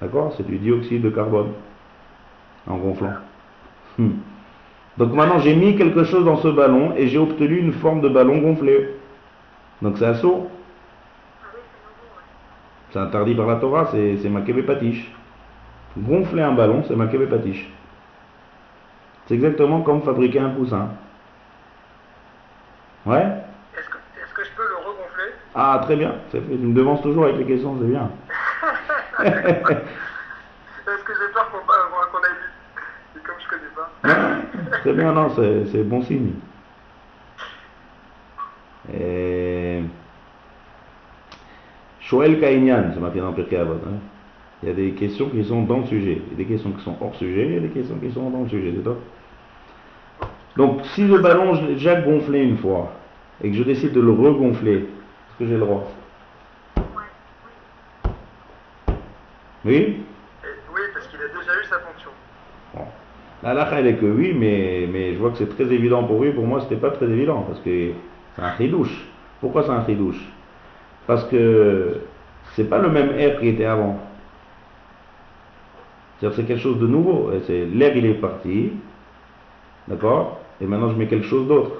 [SPEAKER 2] D'accord? C'est du dioxyde de carbone. en gonflant. Donc maintenant j'ai mis quelque chose dans ce ballon et j'ai obtenu une forme de ballon gonflé. Donc c'est assourd.
[SPEAKER 4] Ah oui, c'est nouveau, ouais.
[SPEAKER 2] C'est interdit par la Torah, c'est makebe patish. Gonfler un ballon, c'est makebe patish. C'est exactement comme fabriquer un coussin. Ouais?
[SPEAKER 3] Est-ce que je peux le regonfler?
[SPEAKER 2] Ah, très bien. Tu me devances toujours avec les questions, c'est bien.
[SPEAKER 3] Est-ce que j'ai peur qu'on aille vite? Et comme je connais pas.
[SPEAKER 2] Non, très bien, non, c'est bon signe. Shoel Kainyan, c'est marqué dans Pirkei Avot. Il y a des questions qui sont dans le sujet, il y a des questions qui sont hors sujet, il y a des questions qui sont dans le sujet, c'est top. Donc, si le ballon, je l'ai déjà gonflé une fois, et que je décide de le regonfler, est-ce que j'ai le droit?
[SPEAKER 4] Ouais,
[SPEAKER 2] Oui?
[SPEAKER 3] Oui, parce qu'il a déjà eu sa fonction.
[SPEAKER 2] Bon. La halakha, elle est que oui, mais je vois que c'est très évident pour lui. Pour moi, c'était pas très évident, parce que c'est un chidouche. Pourquoi c'est un chidouche? Parce que c'est pas le même air qui était avant. C'est-à-dire c'est quelque chose de nouveau. L'air, il est parti, d'accord? Et maintenant, je mets quelque chose d'autre.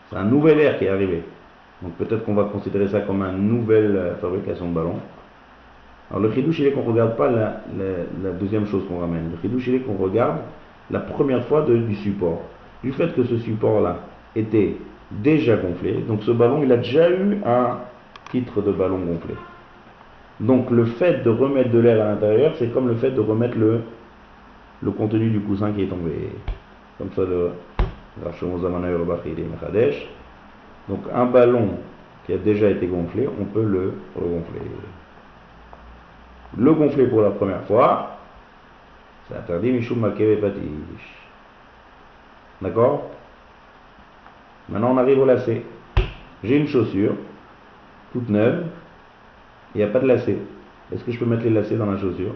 [SPEAKER 2] C'est un nouvel air qui est arrivé. Donc peut-être qu'on va considérer ça comme une nouvelle fabrication de ballon. Alors le chidouche, il est qu'on ne regarde pas la deuxième chose qu'on ramène. Le chidouche, il est qu'on regarde la première fois du support. Du fait que ce support-là était déjà gonflé, donc ce ballon, il a déjà eu un titre de ballon gonflé. Donc le fait de remettre de l'air à l'intérieur, c'est comme le fait de remettre le contenu du coussin qui est tombé. Comme ça, donc un ballon qui a déjà été gonflé, on peut le regonfler. Le gonfler pour la première fois, c'est interdit Mishum Makeve Patish. D'accord? Maintenant on arrive au lacet. J'ai une chaussure, toute neuve, il n'y a pas de lacet. Est-ce que je peux mettre les lacets dans la chaussure?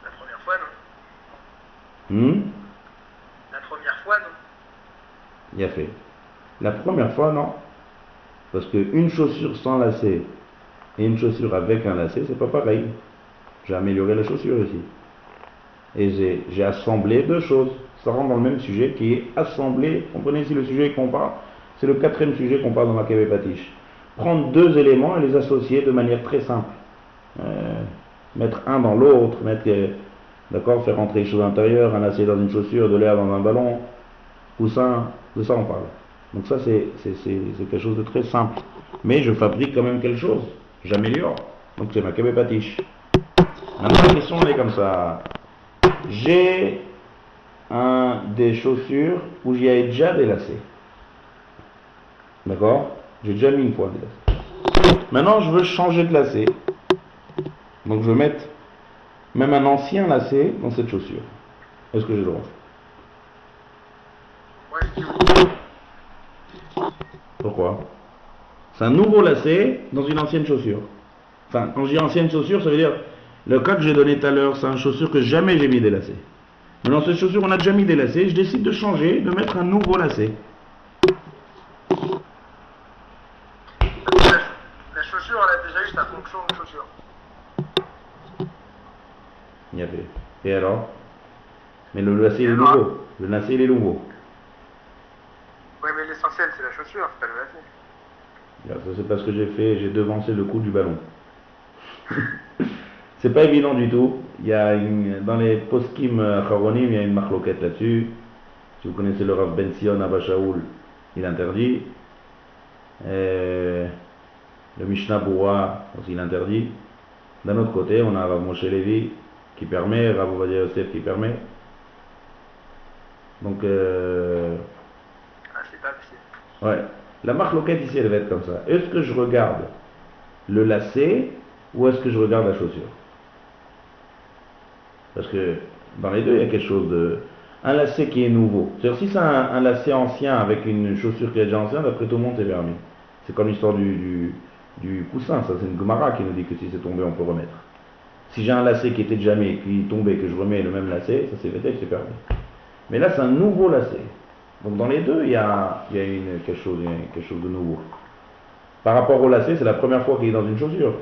[SPEAKER 3] La première fois, non. La première fois, non.
[SPEAKER 2] Il a fait. La première fois, non. Parce qu'une chaussure sans lacet et une chaussure avec un lacet, c'est pas pareil. J'ai amélioré la chaussure ici. Et j'ai assemblé deux choses. Ça rentre dans le même sujet qui est assemblé. Comprenez ici le sujet qu'on parle. C'est le quatrième sujet qu'on parle dans Makeve Patish. Prendre deux éléments et les associer de manière très simple. Mettre un dans l'autre, d'accord, faire rentrer les choses à l'intérieur, un lacet dans une chaussure, de l'air dans un ballon, coussin, de ça on parle. Donc ça c'est quelque chose de très simple. Mais je fabrique quand même quelque chose. J'améliore. Donc c'est Makeve Patish. Maintenant la question elle est comme ça. J'ai des chaussures où il y a déjà des lacets. D'accord? J'ai déjà mis une fois des lacets. Maintenant je veux changer de lacet. Donc je veux mettre même un ancien lacet dans cette chaussure. Est-ce que j'ai le droit?
[SPEAKER 3] Moi je dis oui.
[SPEAKER 2] Pourquoi? C'est un nouveau lacet dans une ancienne chaussure. Enfin, quand je dis ancienne chaussure, ça veut dire, le cas que j'ai donné tout à l'heure, c'est une chaussure que jamais j'ai mis des lacets. Mais dans cette chaussure, on a déjà mis des lacets, je décide de changer, de mettre un nouveau lacet.
[SPEAKER 3] La chaussure, elle a déjà eu sa fonction de chaussure.
[SPEAKER 2] Il y avait. Et alors? Mais le lacet il est nouveau. Le lacet il est nouveau.
[SPEAKER 3] Oui, mais l'essentiel c'est la chaussure, c'est pas le lacet.
[SPEAKER 2] Ça c'est parce que j'ai devancé le coup du ballon. C'est pas évident du tout. Il y a dans les poskim Charonim, il y a une marloquette là-dessus. Si vous connaissez le Rav Ben Sion Abba Shaul, il interdit. Le Mishnah Boura aussi il interdit. D'un autre côté, on a Rav Moshe Levi qui permet, Rav Ovadia Yosef qui permet. Donc
[SPEAKER 3] c'est pas possible.
[SPEAKER 2] ouais. La marloquette ici elle va être comme ça. Est-ce que je regarde le lacet ou est-ce que je regarde la chaussure? Parce que dans les deux il y a quelque chose de... Un lacet qui est nouveau. C'est-à-dire si c'est un lacet ancien avec une chaussure qui est déjà ancienne, d'après tout le monde c'est permis. C'est comme l'histoire du coussin, ça c'est une Gemara qui nous dit que si c'est tombé on peut remettre. Si j'ai un lacet qui était déjà mis, qui est tombé, que je remets le même lacet, ça c'est peut-être c'est permis. Mais là c'est un nouveau lacet. Donc dans les deux, il y a quelque chose de nouveau. Par rapport au lacet, c'est la première fois qu'il est dans une chaussure.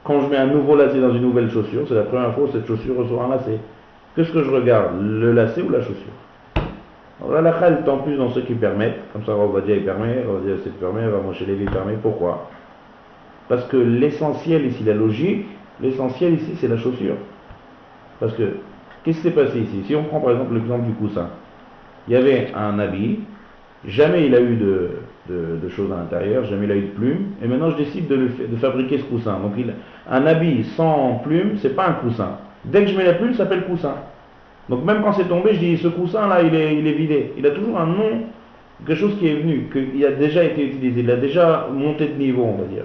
[SPEAKER 2] quand je mets un nouveau lacet dans une nouvelle chaussure, c'est la première fois où cette chaussure reçoit un lacet. Qu'est-ce que je regarde? Le lacet ou la chaussure? Alors la halakha est en plus dans ceux qui permettent, comme ça Rav Ovadia il permet, Rav Ovadia c'est permet, Rav Moshe Levi permet. Pourquoi? Parce que l'essentiel ici, la logique, l'essentiel ici c'est la chaussure. Parce que, qu'est-ce qui s'est passé ici? Si on prend par exemple l'exemple du coussin, il y avait un habit, jamais il a eu de choses à l'intérieur, jamais il a eu de plumes, et maintenant je décide de fabriquer ce coussin. Donc un habit sans plumes, c'est pas un coussin. Dès que je mets la plume, ça s'appelle coussin. Donc même quand c'est tombé, je dis ce coussin là, il est vidé. Il a toujours un nom, quelque chose qui est venu, qui a déjà été utilisé, il a déjà monté de niveau, on va dire.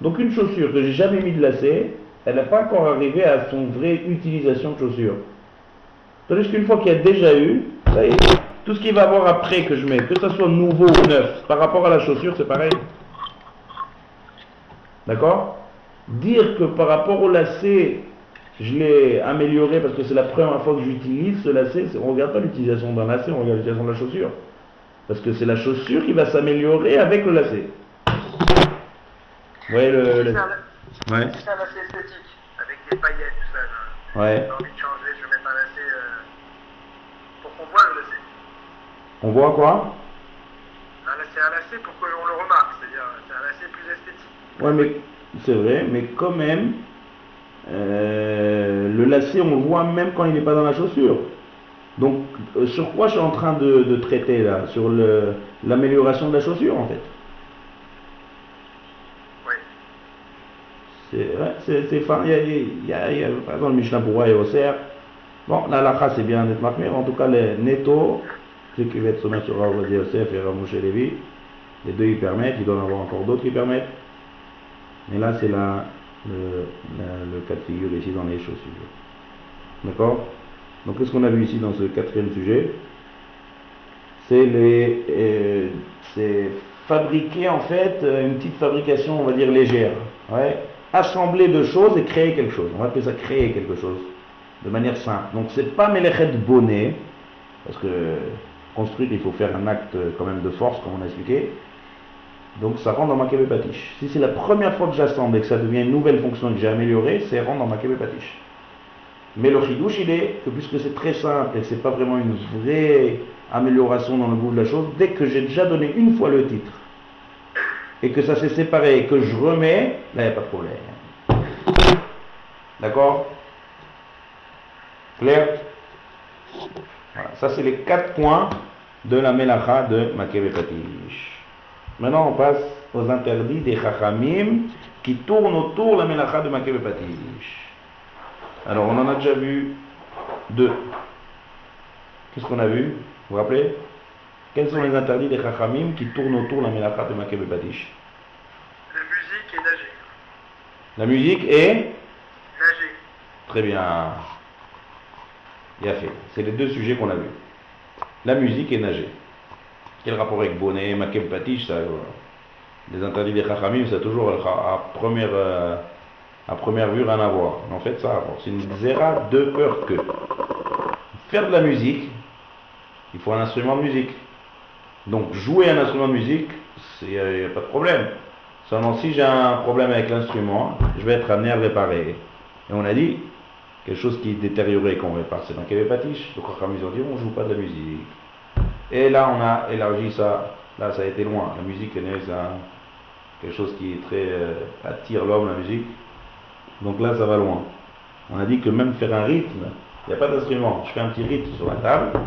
[SPEAKER 2] Donc une chaussure que j'ai jamais mis de lacet, elle n'a pas encore arrivé à son vraie utilisation de chaussure. Tandis qu'une fois qu'il y a déjà eu, ça y est, tout ce qu'il va avoir après que je mets, que ce soit nouveau ou neuf, par rapport à la chaussure, c'est pareil. D'accord? Dire que par rapport au lacet, je l'ai amélioré parce que c'est la première fois que j'utilise ce lacet, on ne regarde pas l'utilisation d'un lacet, on regarde l'utilisation de la chaussure. Parce que c'est la chaussure qui va s'améliorer avec le lacet. Vous voyez le... Ouais.
[SPEAKER 3] C'est un lacet esthétique, avec des paillettes, tout ça.
[SPEAKER 2] Ouais.
[SPEAKER 3] J'ai envie de changer, je vais mettre un lacet pour qu'on voit le lacet.
[SPEAKER 2] On voit quoi?
[SPEAKER 3] C'est un lacet pour que l'on le remarque, c'est-à-dire c'est un lacet plus esthétique.
[SPEAKER 2] Ouais, mais c'est vrai, mais quand même, le lacet on le voit même quand il n'est pas dans la chaussure. Donc sur quoi je suis en train de traiter là? Sur l'amélioration de la chaussure en fait. C'est fin, il y a par exemple le Mishnah Pourra et Osser. Bon, la halakha c'est bien d'être marqué, en tout cas les netto, ceux qui vont être sommaires sur Rav Ovadia Yosef et Rav Moshe Levi, les deux ils permettent, il doit y en avoir encore d'autres qui permettent. Mais là c'est le cas de figure ici dans les chaussures. D'accord? Donc qu'est-ce qu'on a vu ici dans ce quatrième sujet? C'est fabriquer en fait une petite fabrication, on va dire légère. Ouais. Assembler deux choses et créer quelque chose. On va appeler ça créer quelque chose de manière simple. Donc c'est pas melechet bonnet, parce que construire il faut faire un acte quand même de force comme on a expliqué. Donc ça rentre dans Makeh Bepatish. Si c'est la première fois que j'assemble et que ça devient une nouvelle fonction que j'ai améliorée, c'est rentre dans Makeh Bepatish. Mais le chidouche il est que puisque c'est très simple et c'est pas vraiment une vraie amélioration dans le goût de la chose, dès que j'ai déjà donné une fois le titre et que ça s'est séparé et que je remets, là il n'y a pas de problème. D'accord? Clair? Voilà. Ça c'est les 4 points de la Melacha de Makeh Bepatish. Maintenant on passe aux interdits des Chachamim qui tournent autour de la Melacha de Makeh Bepatish. Alors on en a déjà vu 2. Qu'est-ce qu'on a vu? Vous vous rappelez? Quels sont les interdits des Chachamim qui tournent autour de la Melacha de Makeh Bepatish?
[SPEAKER 3] La musique et nager.
[SPEAKER 2] La musique et
[SPEAKER 3] Nager.
[SPEAKER 2] Très bien. Il a fait. C'est les 2 sujets qu'on a vus. La musique et nager. Quel rapport avec bonnet, Makeh Bepatish, ça, les interdits des Chachamim, ça a toujours à première vue rien à voir. En fait, ça a à voir. C'est une zéra de peur que. Faire de la musique, il faut un instrument de musique. Donc jouer un instrument de musique, il n'y a pas de problème. Seulement si j'ai un problème avec l'instrument, je vais être amené à le réparer. Et on a dit, quelque chose qui est détérioré qu'on répare, c'est dans Makeh Bepatish. Donc quand ils ont dit, on ne joue pas de la musique. Et là on a élargi ça, là ça a été loin. La musique c'est quelque chose qui est très attire l'homme, la musique. Donc là ça va loin. On a dit que même faire un rythme, il n'y a pas d'instrument. Je fais un petit rythme sur la table.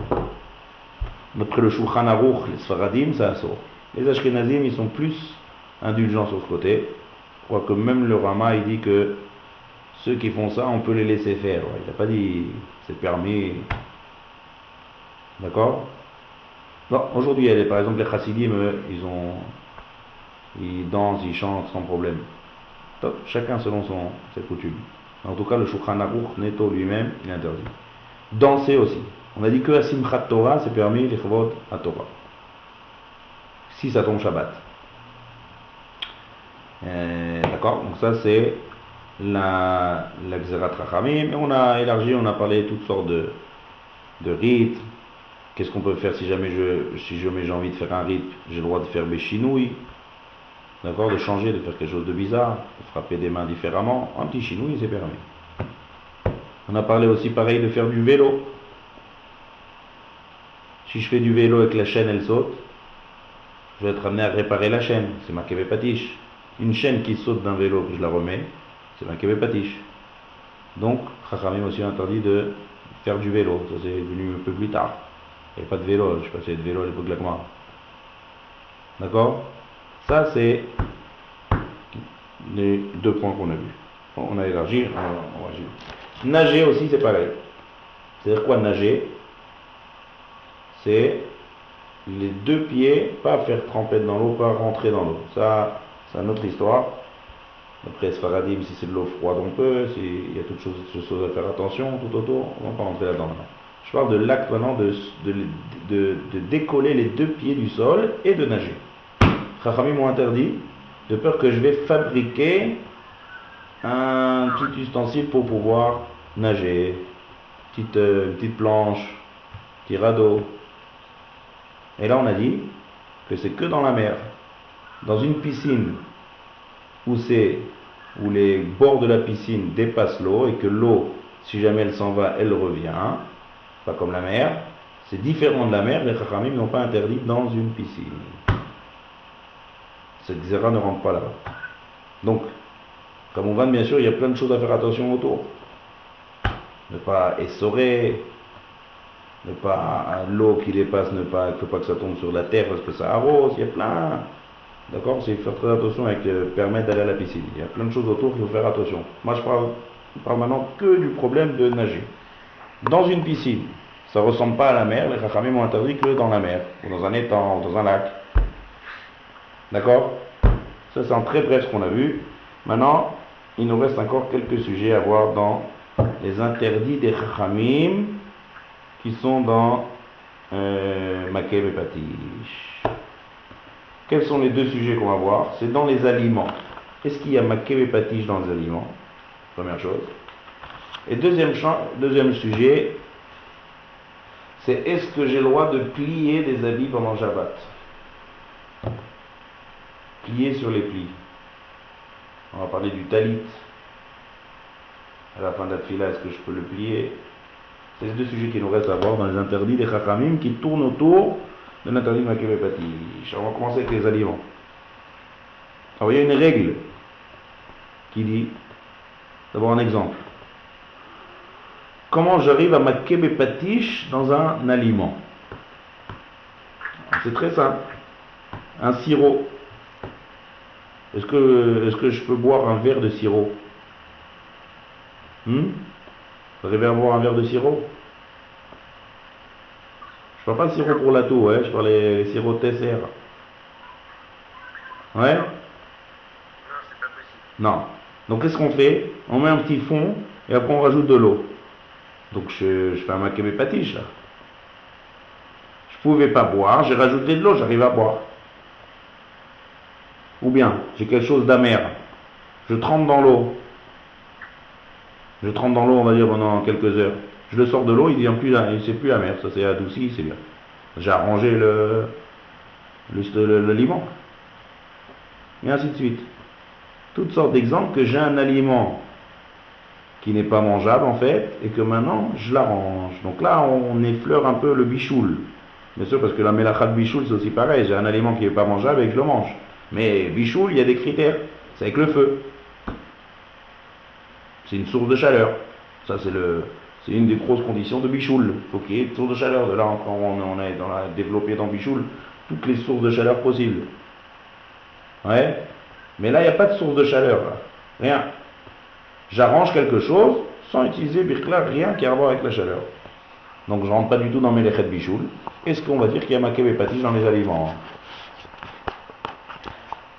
[SPEAKER 2] D'après le Shulchan Aruch, les Sfaradim, ça sort. Les Ashkenazim, ils sont plus indulgents sur ce côté. Je crois que même le Rama, il dit que ceux qui font ça, on peut les laisser faire. Il n'a pas dit c'est permis. D'accord? Non, aujourd'hui, par exemple, les Chassidim, ils dansent, ils chantent sans problème. Donc, chacun selon ses coutumes. En tout cas, le Shulchan Aruch, Neto lui-même, il interdit. Danser aussi. On a dit que à Simchat Torah, c'est permis les Chavot à Torah. Si ça tombe Shabbat. D'accord? Donc ça c'est la Xerat Rachamim. Et on a élargi, on a parlé de toutes sortes de rites. Qu'est-ce qu'on peut faire si jamais j'ai envie de faire un rite? J'ai le droit de faire Béchinouille. d'accord, de changer, de faire quelque chose de bizarre, de frapper des mains différemment, un petit chinouille, c'est permis. On a parlé aussi pareil de faire du vélo. Si je fais du vélo et que la chaîne elle saute, je vais être amené à réparer la chaîne, c'est ma patiche. Une chaîne qui saute d'un vélo que je la remets, c'est ma patiche. Donc, Chachamim aussi interdit de faire du vélo, ça c'est venu un peu plus tard. Il n'y avait pas de vélo, je passais de vélo à l'époque de la Gemara. D'accord? Ça c'est les deux points qu'on a vus. Bon, on a élargi, on va agir. Nager aussi c'est pareil. C'est-à-dire quoi nager? C'est les deux pieds, pas faire trempette dans l'eau, pas rentrer dans l'eau. Ça, c'est une autre histoire. Après Sfaradim, si c'est de l'eau froide, on peut. S'il y a toutes choses à faire attention tout autour, on va pas rentrer là-dedans maintenant. Je parle de l'acte maintenant de décoller les deux pieds du sol et de nager. Chachamim m'ont interdit, de peur que je vais fabriquer un petit ustensile pour pouvoir nager. Une petite planche, petit radeau. Et là on a dit que c'est que dans la mer. Dans une piscine où les bords de la piscine dépassent l'eau et que l'eau, si jamais elle s'en va, elle revient, pas comme la mer, c'est différent de la mer, les Chachamim n'ont pas interdit dans une piscine. Cette xéra ne rentre pas là-bas. Donc, comme on va, bien sûr, il y a plein de choses à faire attention autour. Ne pas essorer, ne pas l'eau qui dépasse, il ne faut pas que ça tombe sur la terre parce que ça arrose, il y a plein. D'accord? C'est faire très attention avec permettre d'aller à la piscine. Il y a plein de choses autour qu'il faut faire attention. Moi je parle maintenant que du problème de nager. Dans une piscine, ça ne ressemble pas à la mer, les Chachamim m'ont interdit que dans la mer, ou dans un étang, ou dans un lac. D'accord? Ça c'est en très bref ce qu'on a vu. Maintenant, il nous reste encore quelques sujets à voir dans les interdits des Chachamim qui sont dans Makev et Patish. Quels sont les deux sujets qu'on va voir? C'est dans les aliments. Est-ce qu'il y a Makev et Patish dans les aliments? Première chose. Et deuxième sujet, c'est est-ce que j'ai le droit de plier des habits pendant Shabbat? Plier sur les plis. On va parler du talit. À la fin de la tfila, est-ce que je peux le plier? C'est les deux sujets qui nous restent à voir dans les interdits des Chachamim qui tournent autour de l'interdit de Makev et Patish. On va commencer avec les aliments. Alors il y a une règle qui dit, d'abord un exemple. Comment j'arrive à Makev et Patish dans un aliment? C'est très simple. Un sirop. Est-ce que je peux boire un verre de sirop? Vous arrivez à boire un verre de sirop? Je parle pas de sirop pour la toux, je parle des sirops Tesser. Ouais?
[SPEAKER 3] Non, c'est pas possible.
[SPEAKER 2] Non. Donc qu'est-ce qu'on fait? On met un petit fond et après on rajoute de l'eau. Donc je fais un Makev et Patish là. Je pouvais pas boire, j'ai rajouté de l'eau, j'arrive à boire. Ou bien, j'ai quelque chose d'amer. Je trempe dans l'eau. Je trempe dans l'eau, on va dire, pendant quelques heures. Je le sors de l'eau, c'est plus amer, ça s'est adouci, c'est bien. J'ai arrangé l'aliment. Et ainsi de suite. Toutes sortes d'exemples que j'ai un aliment qui n'est pas mangeable en fait, et que maintenant je l'arrange. Donc là, on effleure un peu le bichoul. Bien sûr, parce que la mélacha de bichoul, c'est aussi pareil. J'ai un aliment qui n'est pas mangeable et que je le mange. Mais bichoul, il y a des critères. C'est avec le feu. C'est une source de chaleur. Ça, c'est une des grosses conditions de bichoul. Il faut qu'il y ait une source de chaleur. De là, on est développé dans bichoul toutes les sources de chaleur possibles. Ouais. Mais là, il n'y a pas de source de chaleur. Là. Rien. J'arrange quelque chose sans utiliser birkla, rien qui a à voir avec la chaleur. Donc, je ne rentre pas du tout dans mes lechet bichoul. Est-ce qu'on va dire qu'il y a Makev et Patish dans les aliments?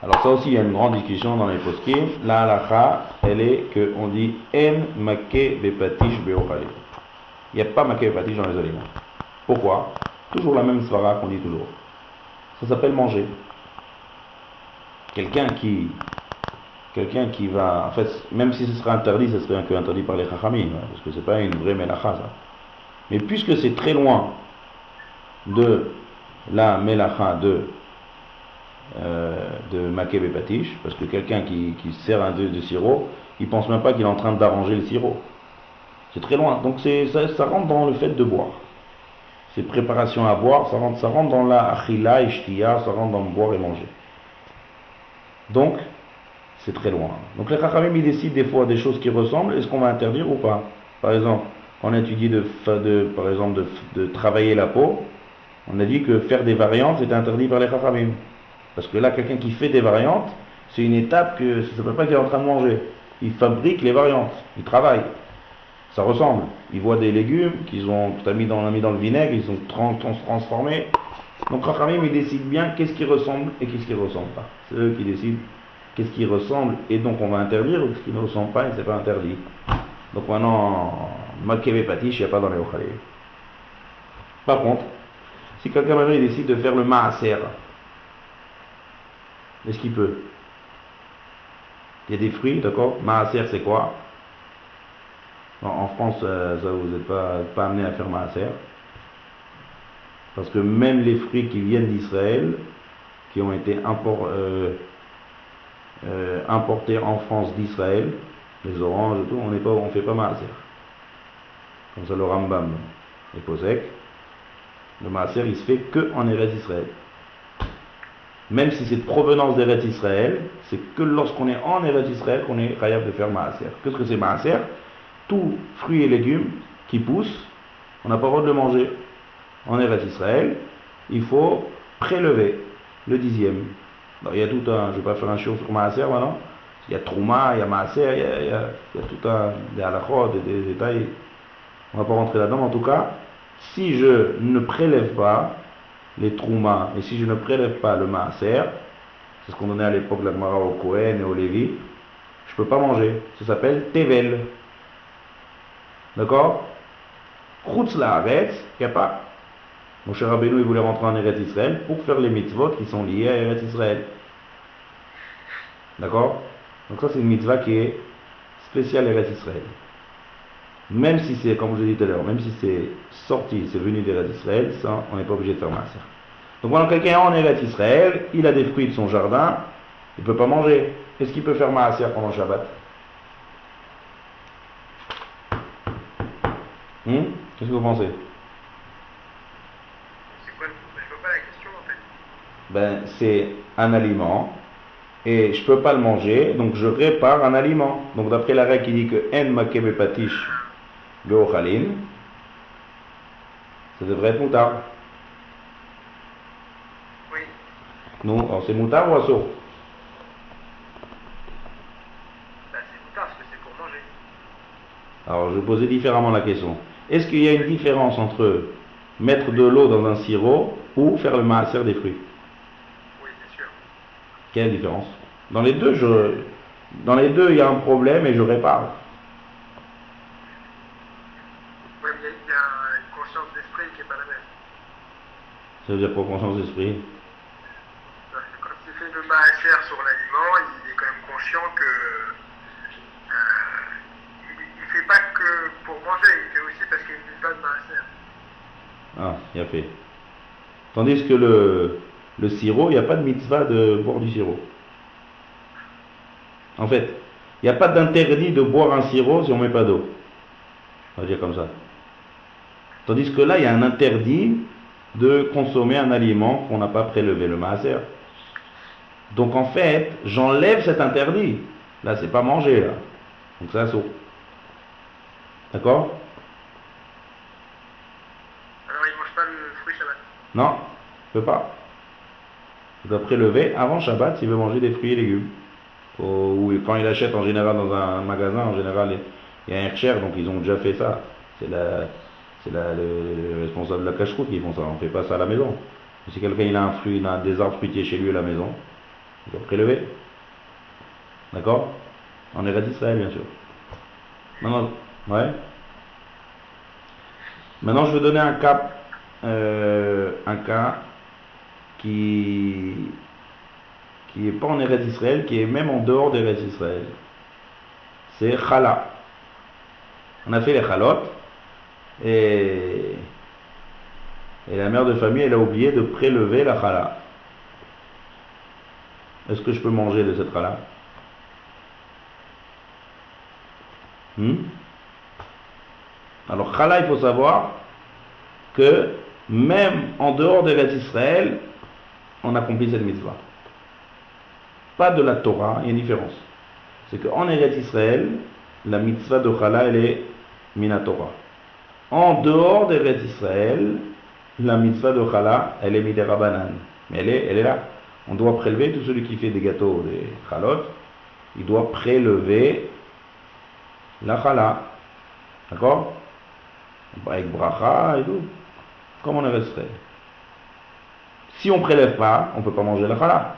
[SPEAKER 2] Alors ça aussi, il y a une grande discussion dans les poskim. La halakha, elle est qu'on dit En Makev et Patish be'ochalim. Il n'y a pas Makev et Patish dans les aliments. Pourquoi? Toujours la même svara qu'on dit toujours. Ça s'appelle manger. Quelqu'un qui va, en fait, même si ce serait interdit, ce serait un peu interdit par les Chachamim, parce que c'est pas une vraie melacha ça. Mais puisque c'est très loin de la melacha de de Makeb et Patish, parce que quelqu'un qui sert un de sirop, il pense même pas qu'il est en train d'arranger le sirop. C'est très loin. Donc ça rentre dans le fait de boire. C'est préparation à boire, ça rentre dans la achila et shtiya, ça rentre dans le boire et manger. Donc, c'est très loin. Donc les Chachamim, ils décident des fois des choses qui ressemblent, est-ce qu'on va interdire ou pas? Par exemple, on a étudié par exemple de travailler la peau, on a dit que faire des variantes, c'était interdit par les Chachamim. Parce que là, quelqu'un qui fait des variantes, c'est une étape que ça ne s'appelle pas qu'il est en train de manger. Il fabrique les variantes, il travaille. Ça ressemble. Ils voient des légumes qu'ils ont mis dans le vinaigre, ils sont transformés. Donc Chachamim, ils décident bien qu'est-ce qui ressemble et qu'est-ce qui ne ressemble pas. C'est eux qui décident qu'est-ce qui ressemble et donc on va interdire, ou ce qui ne ressemble pas et c'est pas interdit. Donc maintenant, Makeb et Patish, il n'y a pas dans les Ochalé. Par contre, si quelqu'un maintenant il décide de faire le Maaser, est-ce qu'il peut? Il y a des fruits, d'accord? Maaser, c'est quoi? En France, ça vous n'êtes pas amené à faire Maaser. Parce que même les fruits qui viennent d'Israël, qui ont été importés en France d'Israël, les oranges et tout, on fait pas Maaser. Comme ça, le Rambam est posek. Le Maaser, il se fait que en Eretz Israël. Même si c'est de provenance d'Eretz Israël, c'est que lorsqu'on est en Eretz Israël qu'on est capable de faire Maaser. Qu'est-ce que c'est Maaser? Tout fruits et légumes qui poussent, on n'a pas le droit de le manger. En Eretz Israël, il faut prélever le 10e. Alors, il y a tout un, je ne vais pas faire un show sur Maaser maintenant, il y a Trouma, il y a Maaser, il y a tout un, des halachot, des détails, on ne va pas rentrer là-dedans, mais en tout cas, si je ne prélève pas les Trouma, et si je ne prélève pas le Maaser, c'est ce qu'on donnait à l'époque de la Gemara au Kohen et au Lévi, je ne peux pas manger, ça s'appelle Tevel. D'accord? Chutz la'aretz, il n'y a pas. Mon cher Rabbeinu, il voulait rentrer en Eretz Israël pour faire les mitzvot qui sont liés à Eretz Israël. D'accord? Donc ça, c'est une mitzvah qui est spéciale Eretz Israël. Même si c'est, comme je l'ai dit tout à l'heure, même si c'est sorti, c'est venu d'Eretz Israël, ça, on n'est pas obligé de faire Maaser. Donc quand quelqu'un est en Eretz Israël, il a des fruits de son jardin, il ne peut pas manger. Est-ce qu'il peut faire Maaser pendant le Shabbat? Qu'est-ce que vous pensez?
[SPEAKER 3] C'est quoi? Je vois pas la question en fait.
[SPEAKER 2] Ben, c'est un aliment et je peux pas le manger, donc je répare un aliment. Donc d'après la règle qui dit que en Makeb et Patish be'ochalin, ça devrait être moutar.
[SPEAKER 3] Oui.
[SPEAKER 2] Non, alors c'est moutar ou assour?
[SPEAKER 3] Bah, c'est moutarde parce que c'est pour manger.
[SPEAKER 2] Alors je vais poser différemment la question. Est-ce qu'il y a une différence entre mettre de l'eau dans un sirop ou faire le maaser des fruits?
[SPEAKER 3] Oui, c'est sûr.
[SPEAKER 2] Quelle différence? Dans les deux, il y a un problème et je répare.
[SPEAKER 3] Oui, mais il y a une conscience d'esprit qui n'est pas la même.
[SPEAKER 2] Ça veut dire quoi, conscience d'esprit?
[SPEAKER 3] Parce que quand il fait le maaser sur l'aliment, il est quand même conscient que il fait pas que pour manger, il fait aussi parce qu'il ne fait pas de maaser.
[SPEAKER 2] Ah, il a fait. Tandis que le sirop, il n'y a pas de mitzvah de boire du sirop. En fait, il n'y a pas d'interdit de boire un sirop si on ne met pas d'eau. On va dire comme ça. Tandis que là, il y a un interdit de consommer un aliment qu'on n'a pas prélevé, le maaser. Donc en fait, j'enlève cet interdit. Là, c'est pas manger, là. Donc ça saute. D'accord?
[SPEAKER 3] Alors il mange pas le fruit Shabbat.
[SPEAKER 2] Non, il ne peut pas. Il doit prélever avant Shabbat s'il veut manger des fruits et légumes. Ou quand il achète en général dans un magasin, en général il y a un Herscher, donc ils ont déjà fait ça. C'est le responsable de la cache-route qui font ça. On ne fait pas ça à la maison. Si quelqu'un il a des arbres fruitiers chez lui à la maison, il doit prélever. D'accord? En Eretz Israël, bien sûr. Ouais. Maintenant, je vais donner un cas qui n'est pas en Eretz Israël, qui est même en dehors d'Eretz Israël. C'est Chala. On a fait les Chalot, et la mère de famille, elle a oublié de prélever la Chala. est-ce que je peux manger de cette challah? Alors challah, il faut savoir que même en dehors d'Eretz Israël, on accomplit cette mitzvah. Pas de la Torah, il y a une différence. C'est qu'en Eretz Israël, la mitzvah de challah, elle est mina Torah. En dehors d'Eretz Israël, la mitzvah de challah, elle est midera banan. Mais elle est là. On doit prélever, tout celui qui fait des gâteaux, des chalot, il doit prélever la challah. D'accord? Avec bracha et tout. Comme on Eretz Israël. Si on ne prélève pas, on ne peut pas manger la challah.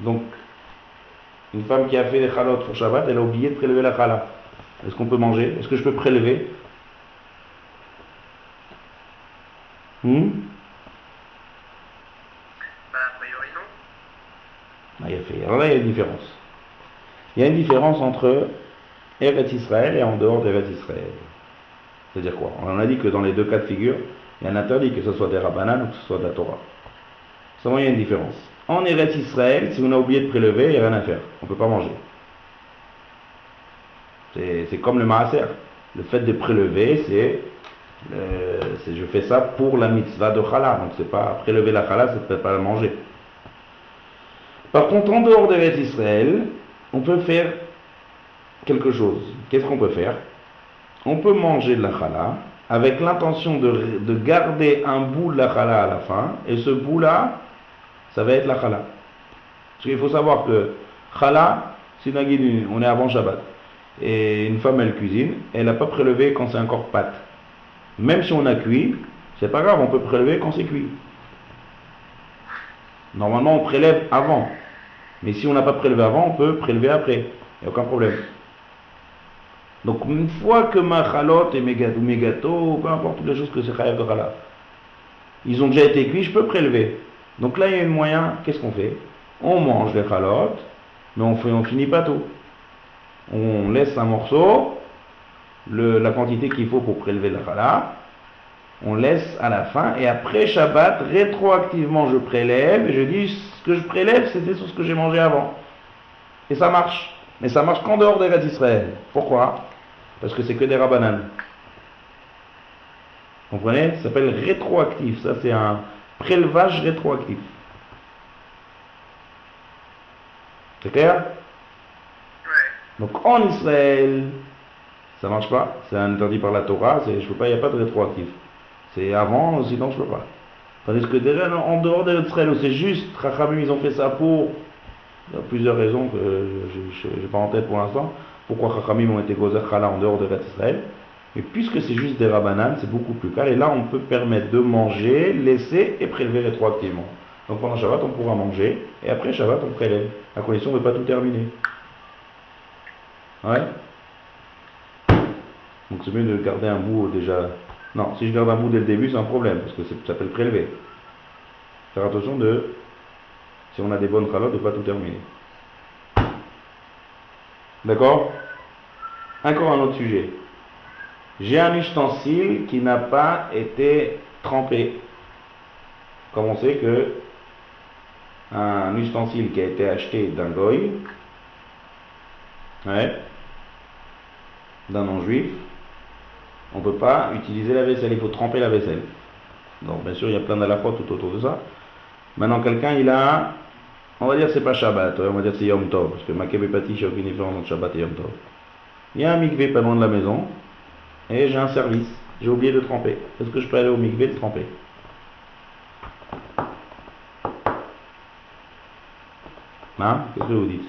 [SPEAKER 2] Donc, une femme qui a fait des chalot pour Shabbat, elle a oublié de prélever la challah. Est-ce qu'on peut manger? Est-ce que je peux prélever?
[SPEAKER 3] Bah, a priori non.
[SPEAKER 2] Alors là, il y a une différence. Il y a une différence entre Eretz Israël et en dehors d'Eretz Israël. C'est-à-dire quoi? On en a dit que dans les deux cas de figure, il y a un interdit, que ce soit des Rabbanan ou que ce soit de la Torah. Seulement, il y a une différence. En Eretz Israël, si on a oublié de prélever, il n'y a rien à faire. On ne peut pas manger. C'est comme le maaser. Le fait de prélever, je fais ça pour la mitzvah de challah. Donc c'est pas prélever la challah, c'est peut-être pas la manger. Par contre, en dehors d'Eretz Israël, on peut faire quelque chose. Qu'est-ce qu'on peut faire? On peut manger de la challah avec l'intention de garder un bout de la challah à la fin, et ce bout-là, ça va être la challah. Parce qu'il faut savoir que challah, si on est avant Shabbat, et une femme elle cuisine, elle n'a pas prélevé quand c'est encore pâte. Même si on a cuit, c'est pas grave, on peut prélever quand c'est cuit. Normalement on prélève avant, mais si on n'a pas prélevé avant, on peut prélever après, il n'y a aucun problème. Donc une fois que ma chalote et mes gâteaux, peu importe toutes les choses que c'est chayav de challah, ils ont déjà été cuits, je peux prélever. Donc là il y a un moyen, qu'est-ce qu'on fait? On mange les chalotes, mais on finit pas tout. On laisse un morceau, la quantité qu'il faut pour prélever la challah, on laisse à la fin, et après Shabbat, rétroactivement je prélève, et je dis ce que je prélève c'était sur ce que j'ai mangé avant. Et ça marche. Mais ça marche qu'en dehors d'Eretz Israël. Pourquoi? Parce que c'est que des rabbanan. Vous comprenez? Ça s'appelle rétroactif. Ça c'est un prélevage rétroactif. C'est clair? Donc en Israël, ça marche pas, c'est interdit par la Torah, je peux pas, il n'y a pas de rétroactif. C'est avant, sinon je peux pas. Tandis que déjà en dehors d'Israël, où c'est juste, Chachamim ils ont fait ça pour, il y a plusieurs raisons que je n'ai pas en tête pour l'instant, pourquoi Chachamim ont été gozer challah en dehors d'Israël. Mais puisque c'est juste des rabbanan, c'est beaucoup plus calme, et là on peut permettre de manger, laisser et prélever rétroactivement. Donc pendant Shabbat on pourra manger, et après Shabbat on prélève, à condition de ne pas tout terminer. Ouais. Donc c'est mieux de garder un bout déjà. Non, si je garde un bout dès le début, c'est un problème, parce que ça s'appelle prélever. Faire attention si on a des bonnes chalotes, de ne pas tout terminer. D'accord? Encore un autre sujet. J'ai un ustensile qui n'a pas été trempé. Comme on sait que un ustensile qui a été acheté d'un goy, d'un non-juif, on ne peut pas utiliser la vaisselle, il faut tremper la vaisselle. Donc bien sûr il y a plein d'halachot tout autour de ça. Maintenant quelqu'un il a, on va dire c'est pas Shabbat, on va dire c'est Yom Tov, parce que Makeb et Pati, il n'y a aucune différence entre Shabbat et Yom Tov. Il y a un mikvé pas loin de la maison, et j'ai un service, j'ai oublié de tremper. Est-ce que je peux aller au mikvé de tremper? Hein? Qu'est-ce que vous dites?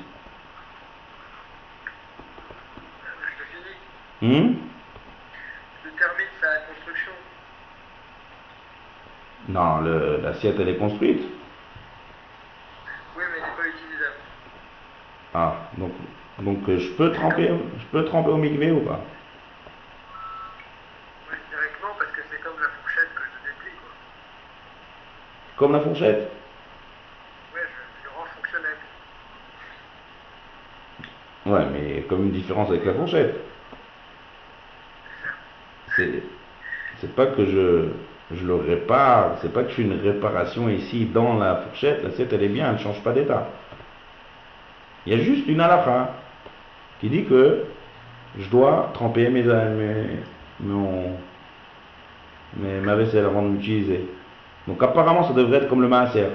[SPEAKER 3] Je termine sa construction.
[SPEAKER 2] Non, l'assiette elle est construite.
[SPEAKER 3] Oui, mais elle n'est pas utilisable.
[SPEAKER 2] Ah, donc je peux tremper au mikvé ou pas?
[SPEAKER 3] Oui, je dirais que non, parce que c'est comme la fourchette que je déplie, quoi.
[SPEAKER 2] Comme la fourchette?
[SPEAKER 3] Oui, je rends fonctionnel.
[SPEAKER 2] Ouais, mais comme une différence avec la fourchette. C'est pas que je le répare. C'est pas que je fais une réparation ici dans la fourchette. L'assiette, elle est bien, elle ne change pas d'état. Il y a juste une halakha qui dit que je dois tremper ma vaisselle avant de l'utiliser. Donc apparemment, ça devrait être comme le maaser.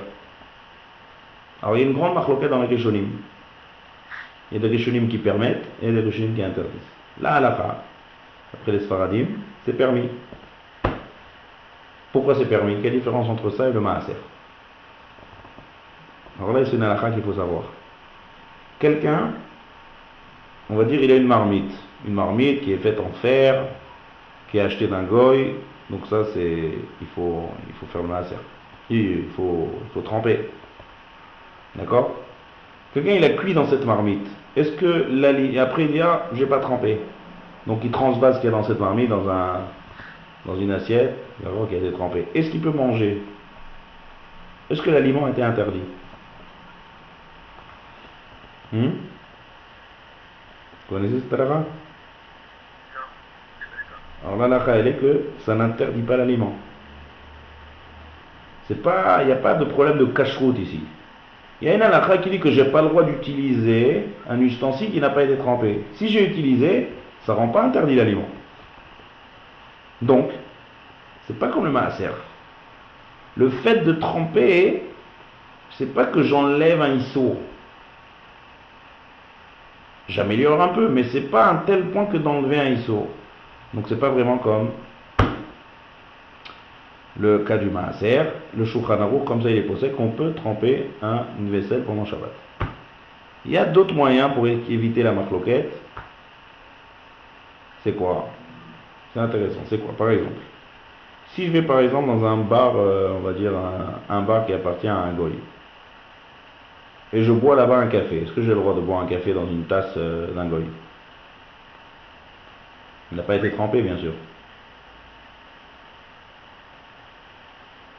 [SPEAKER 2] Alors il y a une grande marloquette dans les Rishonim. Il y a des Rishonim qui permettent et des Rishonim qui interdisent. La halakha, après les Sfaradim, c'est permis. Pourquoi c'est permis? Quelle différence entre ça et le maaser? Alors là, c'est une halakha qu'il faut savoir. Quelqu'un, on va dire, il a une marmite qui est faite en fer, qui est achetée d'un goy, donc ça c'est, il faut faire le maaser. Il faut tremper. D'accord? Quelqu'un il a cuit dans cette marmite. Est-ce que après il dit ah, j'ai pas trempé. Donc il transvase ce qu'il y a dans cette marmite dans une assiette, d'accord, qui a été trempée. Est-ce qu'il peut manger? Est-ce que l'aliment a été interdit? Vous connaissez cette halakha? Alors l'halakha elle est que ça n'interdit pas l'aliment. Il n'y a pas de problème de cache-route ici. Il y a une halakha qui dit que je n'ai pas le droit d'utiliser un ustensile qui n'a pas été trempé. Si j'ai utilisé, ça ne rend pas interdit l'aliment. Donc, c'est pas comme le maaser. Le fait de tremper, c'est pas que j'enlève un issour. J'améliore un peu, mais c'est pas un tel point que d'enlever un issour. Donc c'est pas vraiment comme le cas du maaser. Le Shulchan Aruch, comme ça il est posé, qu'on peut tremper une vaisselle pendant Shabbat. Il y a d'autres moyens pour éviter la marloquette. C'est quoi? C'est intéressant. C'est quoi? Par exemple, si je vais par exemple dans un bar, on va dire un bar qui appartient à un goy, et je bois là-bas un café, est-ce que j'ai le droit de boire un café dans une tasse d'un goy? Il n'a pas été trempé, bien sûr.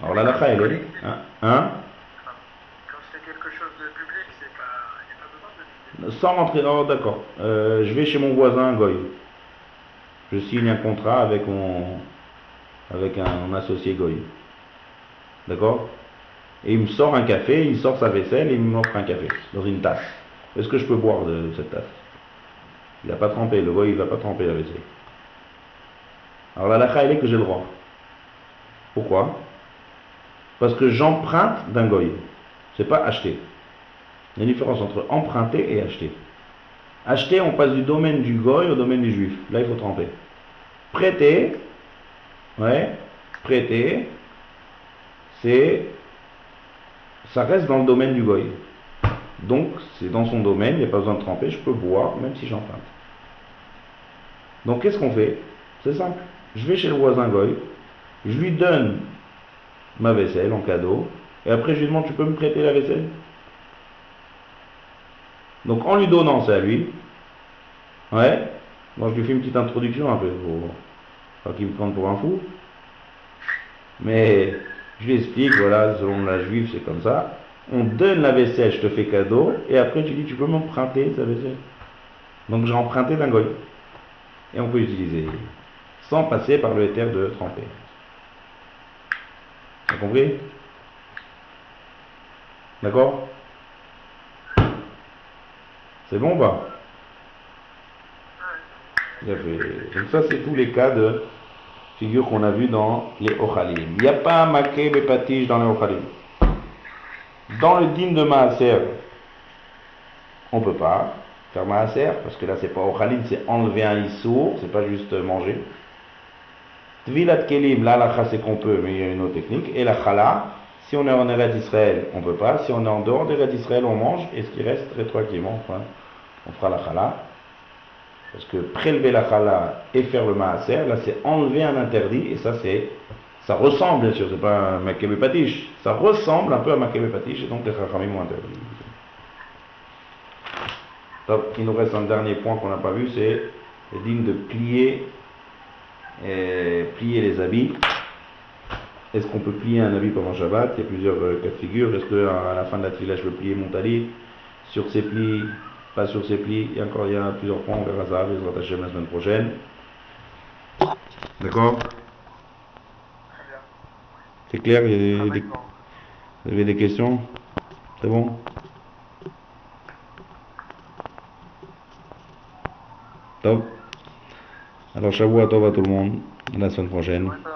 [SPEAKER 2] Alors la halakha, elle est... Hein?
[SPEAKER 3] Quand c'est quelque chose de public, il n'y a pas besoin de...
[SPEAKER 2] Sans rentrer... Oh, d'accord. Je vais chez mon voisin, goy. Je signe un contrat avec un associé goy. D'accord? Et il me sort un café, il sort sa vaisselle et il m'offre un café dans une tasse. Est-ce que je peux boire de cette tasse? Il n'a pas trempé, le goy il ne va pas tremper la vaisselle. Alors la halakha elle est que j'ai le droit. Pourquoi? Parce que j'emprunte d'un goy. C'est pas acheter. Il y a une différence entre emprunter et acheter. Acheter, on passe du domaine du goy au domaine du juif. Là il faut tremper. Prêter, prêter, ça reste dans le domaine du goy. Donc c'est dans son domaine, il n'y a pas besoin de tremper, je peux boire même si j'emprunte. Donc qu'est-ce qu'on fait? C'est simple. Je vais chez le voisin goy, je lui donne ma vaisselle en cadeau, et après je lui demande, tu peux me prêter la vaisselle? Donc en lui donnant, c'est à lui. Moi je lui fais une petite introduction un peu, pas qu'il me prenne pour un fou. Mais je lui explique, voilà, selon la juive c'est comme ça. On donne la vaisselle, je te fais cadeau, et après tu dis, tu peux m'emprunter sa vaisselle? Donc j'ai emprunté d'un goy. Et on peut utiliser, sans passer par le éther de tremper. T'as compris? D'accord? C'est bon ou pas? Bien fait. Donc ça c'est tous les cas de figure qu'on a vu dans les Ochalim. Il n'y a pas maké bepatish dans les Ochalim. Dans le dîme de maaser, on ne peut pas faire maaser, parce que là c'est pas Ochalim, c'est enlever un issour, c'est pas juste manger. Tvilat kelim, là la c'est qu'on peut, mais il y a une autre technique. Et la chala, si on est en Eretz Israël, on ne peut pas. Si on est en dehors d'Eretz Israël, on mange, et ce qui reste rétroactivement, on fera la chala. Parce que prélever la chala et faire le maaser, là c'est enlever un interdit, et ça ressemble, bien sûr, c'est pas un makébé patish, ça ressemble un peu à makébé patish, et donc les chachamim ont interdit. Top, il nous reste un dernier point qu'on n'a pas vu, c'est le dîme de plier les habits. Est-ce qu'on peut plier un habit pendant Shabbat? Il y a plusieurs cas de figure. Est-ce qu'à la fin de la tefila, je peux plier mon talit sur ses plis, pas sur ses plis? Il y a plusieurs points, on verra ça, les Hashem la semaine prochaine. D'accord?
[SPEAKER 3] Très bien.
[SPEAKER 2] C'est clair,
[SPEAKER 3] Ah, d'accord.
[SPEAKER 2] vous avez des questions? C'est bon? Top. Alors, Shavua Tov à tout le monde. À la semaine prochaine.
[SPEAKER 3] Ouais, ça